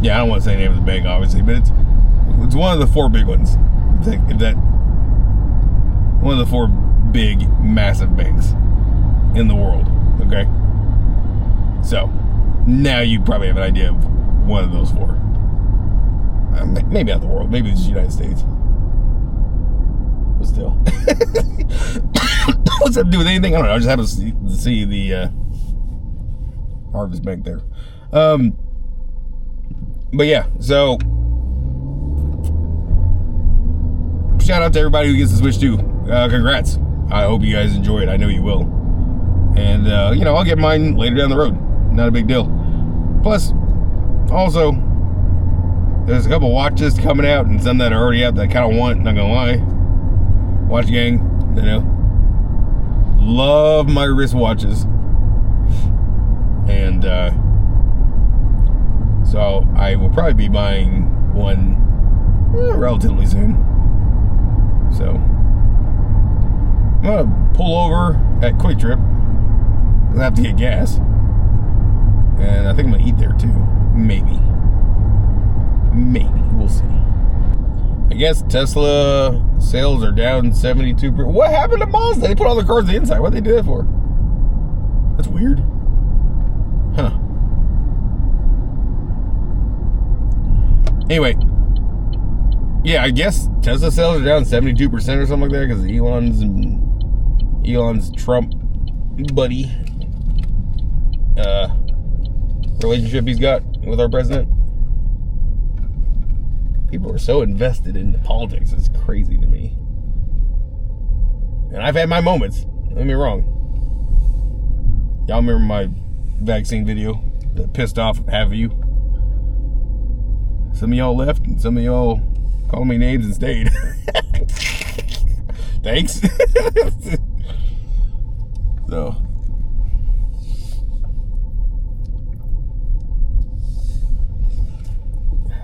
Speaker 1: yeah, I don't want to say the name of the bank, obviously, but it's one of the 4 big ones. One of the 4 big, massive banks in the world. Okay, so now you probably have an idea of one of those 4. Maybe not the world. Maybe it's the United States. But still, what's that to do with anything? I don't know. I just happened to see the Arvis Bank there. But yeah, so shout out to everybody who gets the Switch 2. Congrats. I hope you guys enjoy it. I know you will. And, you know, I'll get mine later down the road. Not a big deal. Plus, also, there's a couple watches coming out and some that are already out that I kind of want, not gonna lie. Watch gang, you know. Love my wristwatches. And, so I will probably be buying one relatively soon. So I'm gonna pull over at Quick Trip because I have to get gas, and I think I'm gonna eat there too. Maybe we'll see. I guess Tesla sales are down 72%. What happened to Mazda? They put all the cars on the inside. What'd they do that for? That's weird. Huh. Anyway. Yeah, I guess Tesla sales are down 72% or something like that because Elon's Trump buddy relationship he's got with our president. People are so invested in politics, it's crazy to me. And I've had my moments, don't get me wrong. Y'all remember my vaccine video that pissed off half of you? Some of y'all left and some of y'all called me names and stayed. Thanks. So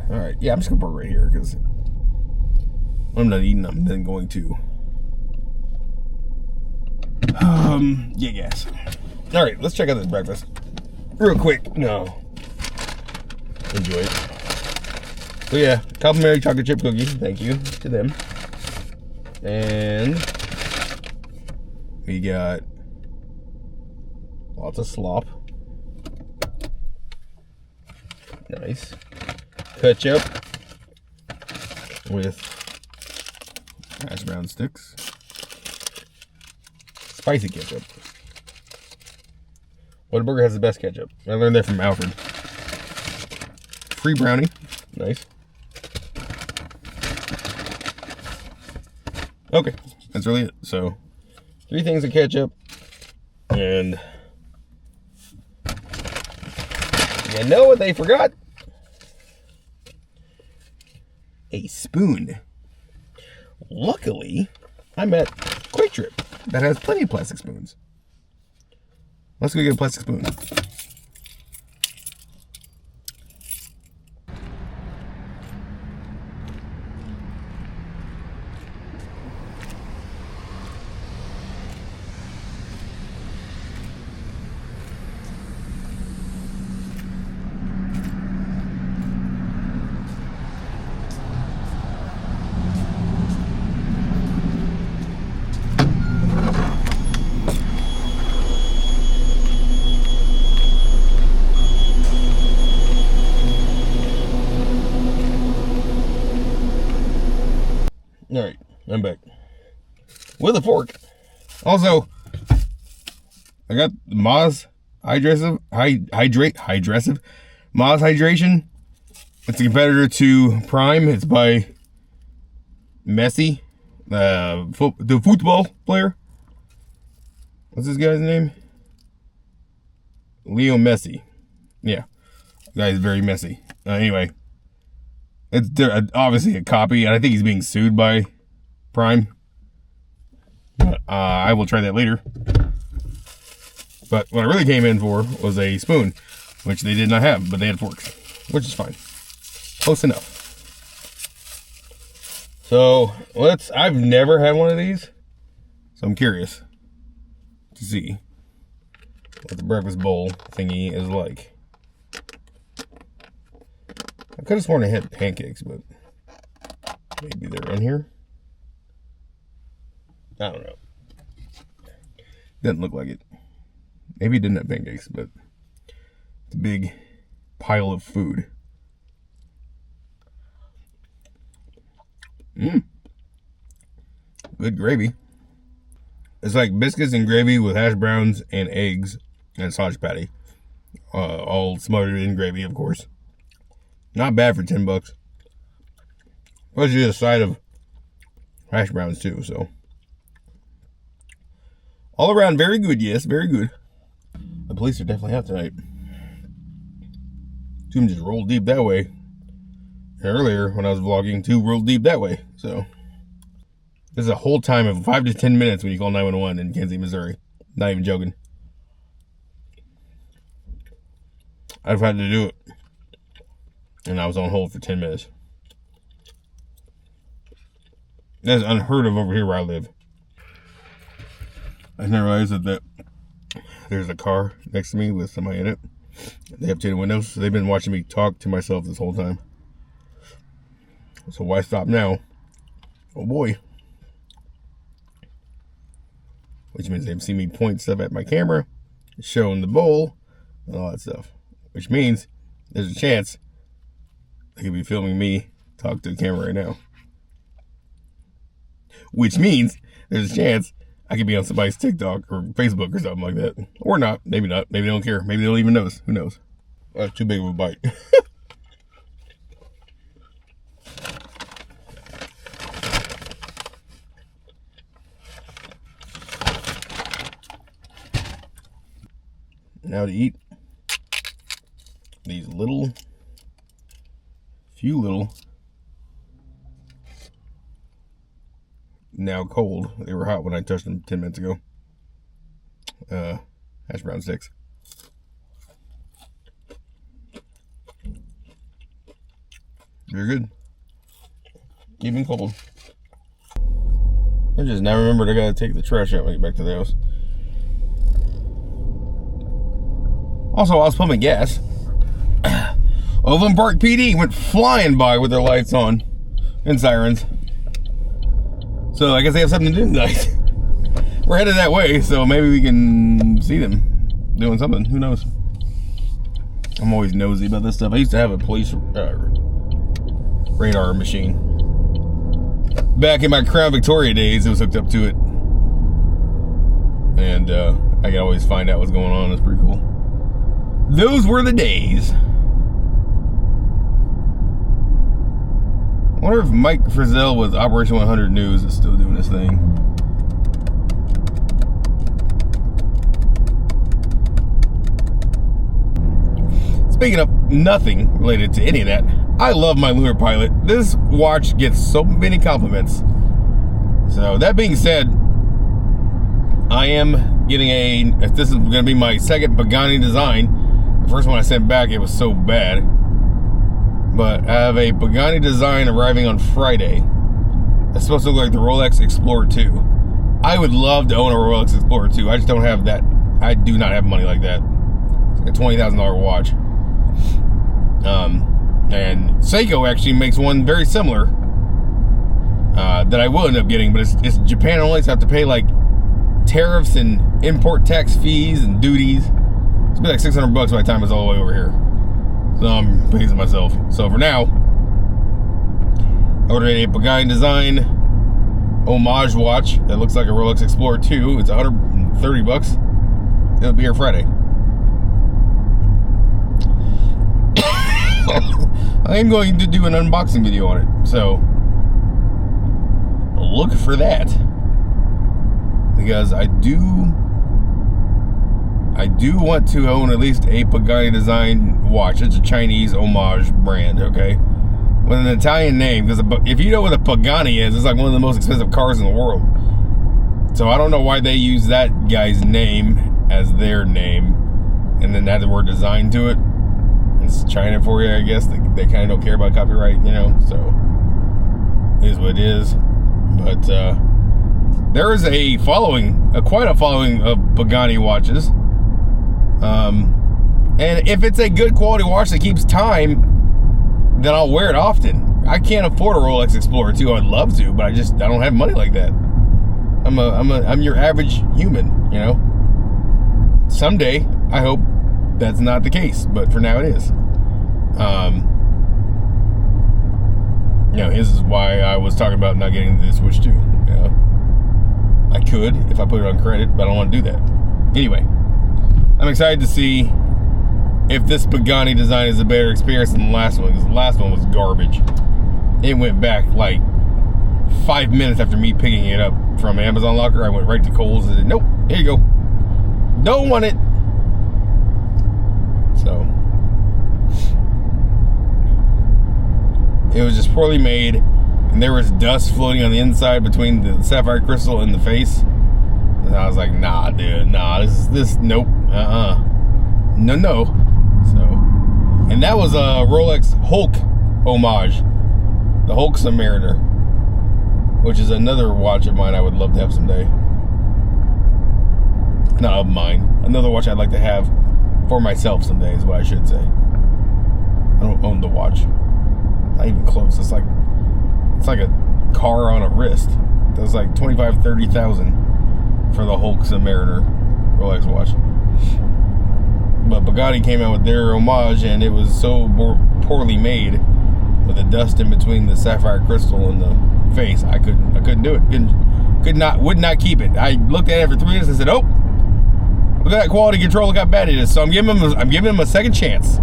Speaker 1: alright, yeah, I'm just gonna park right here because when I'm done eating, I'm then going to get gas. Alright, let's check out this breakfast real quick. No. Enjoy it. So yeah, complimentary chocolate chip cookie. Thank you to them. And we got lots of slop. Nice. Ketchup with hash brown sticks. Spicy ketchup. Whataburger has the best ketchup. I learned that from Alfred. Free brownie. Nice. Okay, that's really it. So, 3 things of ketchup, and you know what they forgot? A spoon. Luckily, I'm at Quick Trip that has plenty of plastic spoons. Let's go get a plastic spoon. Alright, I'm back. With a fork. Also, I got Moz Hydressive. Moz Hydration. It's a competitor to Prime. It's by Messi, the football player. What's this guy's name? Leo Messi. Yeah, the guy is very messy. Anyway. It's obviously a copy, and I think he's being sued by Prime. I will try that later. But what I really came in for was a spoon, which they did not have, but they had forks, which is fine. Close enough. So, I've never had one of these, so I'm curious to see what the breakfast bowl thingy is like. I could have sworn I had pancakes, but maybe they're in here. I don't know. Doesn't look like it. Maybe it didn't have pancakes, but it's a big pile of food. Good gravy. It's like biscuits and gravy with hash browns and eggs and sausage patty. All smothered in gravy, of course. Not bad for $10. Especially a side of hash browns too, so. All around, very good, yes, very good. The police are definitely out tonight. Two of them just rolled deep that way. And earlier, when I was vlogging, 2 rolled deep that way, so. This is a whole time of 5 to 10 minutes when you call 911 in Kansas, Missouri. Not even joking. I've had to do it. And I was on hold for 10 minutes. That's unheard of over here where I live. I didn't realize that there's a car next to me with somebody in it. They have tinted windows, so they've been watching me talk to myself this whole time. So why stop now? Oh boy. Which means they've seen me point stuff at my camera, showing the bowl, and all that stuff. Which means there's a chance they could be filming me talk to the camera right now. Which means there's a chance I could be on somebody's TikTok or Facebook or something like that. Or not. Maybe not. Maybe they don't care. Maybe they don't even notice. Who knows? That's too big of a bite. Now to eat these few little, now cold, they were hot when I touched them 10 minutes ago, hash brown sticks. Very good. Even cold. I just now remembered I gotta take the trash out when I get back to the house. Also, I was pumping gas. Overland Park PD went flying by with their lights on and sirens. So I guess they have something to do tonight. We're headed that way, so maybe we can see them doing something. Who knows? I'm always nosy about this stuff. I used to have a police radar machine. Back in my Crown Victoria days, it was hooked up to it. And I could always find out what's going on. It's pretty cool. Those were the days. I wonder if Mike Frizzell with Operation 100 News is still doing his thing. Speaking of nothing related to any of that, I love my Lunar Pilot. This watch gets so many compliments. So that being said, I am getting this is going to be my second Pagani design. The first one I sent back, it was so bad. But I have a Pagani design arriving on Friday. It's supposed to look like the Rolex Explorer 2. I would love to own a Rolex Explorer 2. I just don't have that. I do not have money like that. It's like a $20,000 watch. And Seiko actually makes one very similar that I will end up getting, but it's Japan only, so I have to pay like tariffs and import tax fees and duties. It's been like $600 by the time it's all the way over here. So I'm pleasing myself. So for now, I ordered a Pagani design homage watch that looks like a Rolex Explorer 2. It's $130. It'll be here Friday. I am going to do an unboxing video on it, so look for that, because I do want to own at least a Pagani design watch. It's a Chinese homage brand, okay, with an Italian name, because if you know what a Pagani is, it's like one of the most expensive cars in the world. So I don't know why they use that guy's name as their name and then add the word design to it. It's China for you, I guess. They kind of don't care about copyright, you know, so it is what it is. But there is quite a following of Pagani watches. And if it's a good quality watch that keeps time, then I'll wear it often. I can't afford a Rolex Explorer 2. I'd love to, but I don't have money like that. I'm your average human, you know. Someday, I hope that's not the case, but for now it is. You know, this is why I was talking about not getting the Switch 2. You know, I could if I put it on credit, but I don't want to do that. Anyway, I'm excited to see if this Pagani design is a better experience than the last one, because the last one was garbage. It went back like 5 minutes after me picking it up from Amazon Locker. I went right to Kohl's and said, nope, here you go. Don't want it. So it was just poorly made, and there was dust floating on the inside between the sapphire crystal and the face. And I was like, nah, dude, nah, this nope, no. So, and that was a Rolex Hulk homage, the Hulk Submariner. which is another watch of mine I would love to have someday. Not of mine. Another watch I'd like to have for myself someday is what I should say. I don't own the watch. Not even close. It's like a car on a wrist. That's like 25,000, 30,000 for the Hulk Submariner Rolex watch. But Bugatti came out with their homage, and it was so poorly made, with the dust in between the sapphire crystal and the face. I couldn't do it. Would not keep it. I looked at it for 3 minutes and said, "Oh, look at that quality control. Look how bad it is." So I'm giving him a second chance.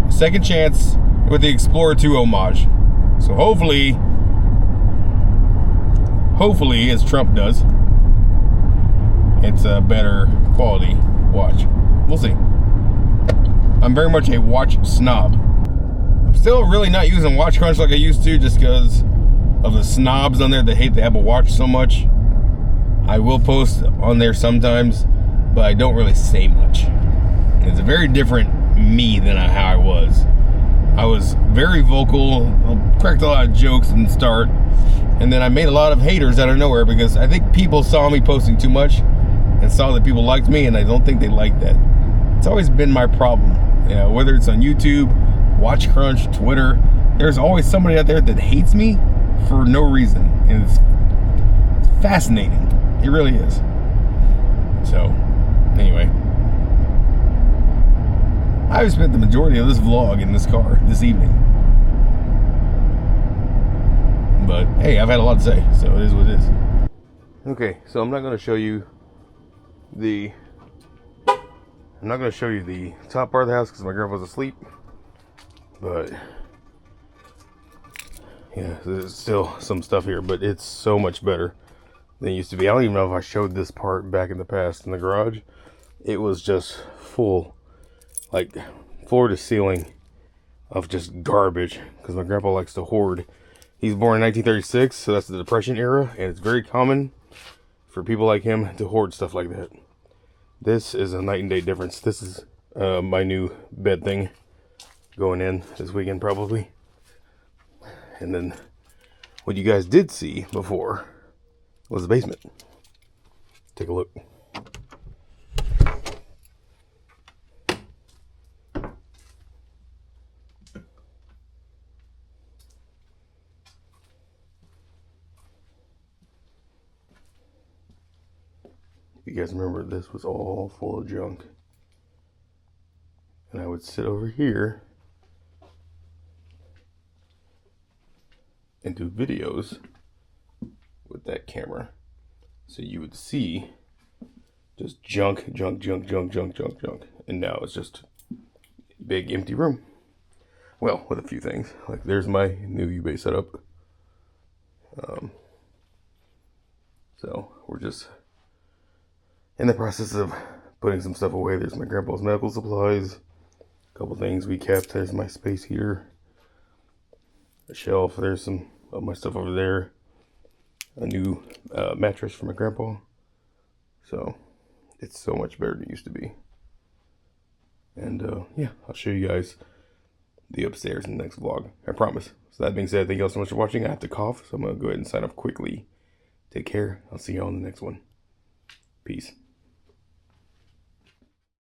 Speaker 1: A second chance with the Explorer 2 homage. So hopefully, as Trump does, it's a better quality watch. We'll see. I'm very much a watch snob. I'm still really not using Watch Crunch like I used to, just because of the snobs on there that hate the Apple Watch so much. I will post on there sometimes, but I don't really say much. It's a very different me than how I was. I was very vocal, cracked a lot of jokes in the start, and then I made a lot of haters out of nowhere because I think people saw me posting too much and saw that people liked me, and I don't think they liked that. It's always been my problem. You know, whether it's on YouTube, Watch Crunch, Twitter, there's always somebody out there that hates me for no reason, and it's fascinating. It really is. So, anyway, I've spent the majority of this vlog in this car this evening. But hey, I've had a lot to say, so it is what it is. Okay, so I'm not going to show you the top part of the house because my grandpa's asleep. But yeah, there's still some stuff here, but it's so much better than it used to be. I don't even know if I showed this part back in the past in the garage. It was just full, like floor to ceiling of just garbage because my grandpa likes to hoard. He's born in 1936, so that's the Depression era, and it's very common for people like him to hoard stuff like that. This is a night and day difference. This is my new bed thing going in this weekend probably. And then what you guys did see before was the basement. Take a look. You guys remember this was all full of junk. And I would sit over here and do videos with that camera. So you would see just junk. And now it's just a big empty room. Well, with a few things. Like there's my new eBay setup. So we're just in the process of putting some stuff away. There's my grandpa's medical supplies, a couple things we kept. There's my space heater, a shelf. There's some of my stuff over there, a new mattress for my grandpa. So it's so much better than it used to be. And yeah, I'll show you guys the upstairs in the next vlog, I promise. So that being said, thank you all so much for watching. I have to cough, so I'm gonna go ahead and sign off quickly. Take care. I'll see you all in the next one. Peace.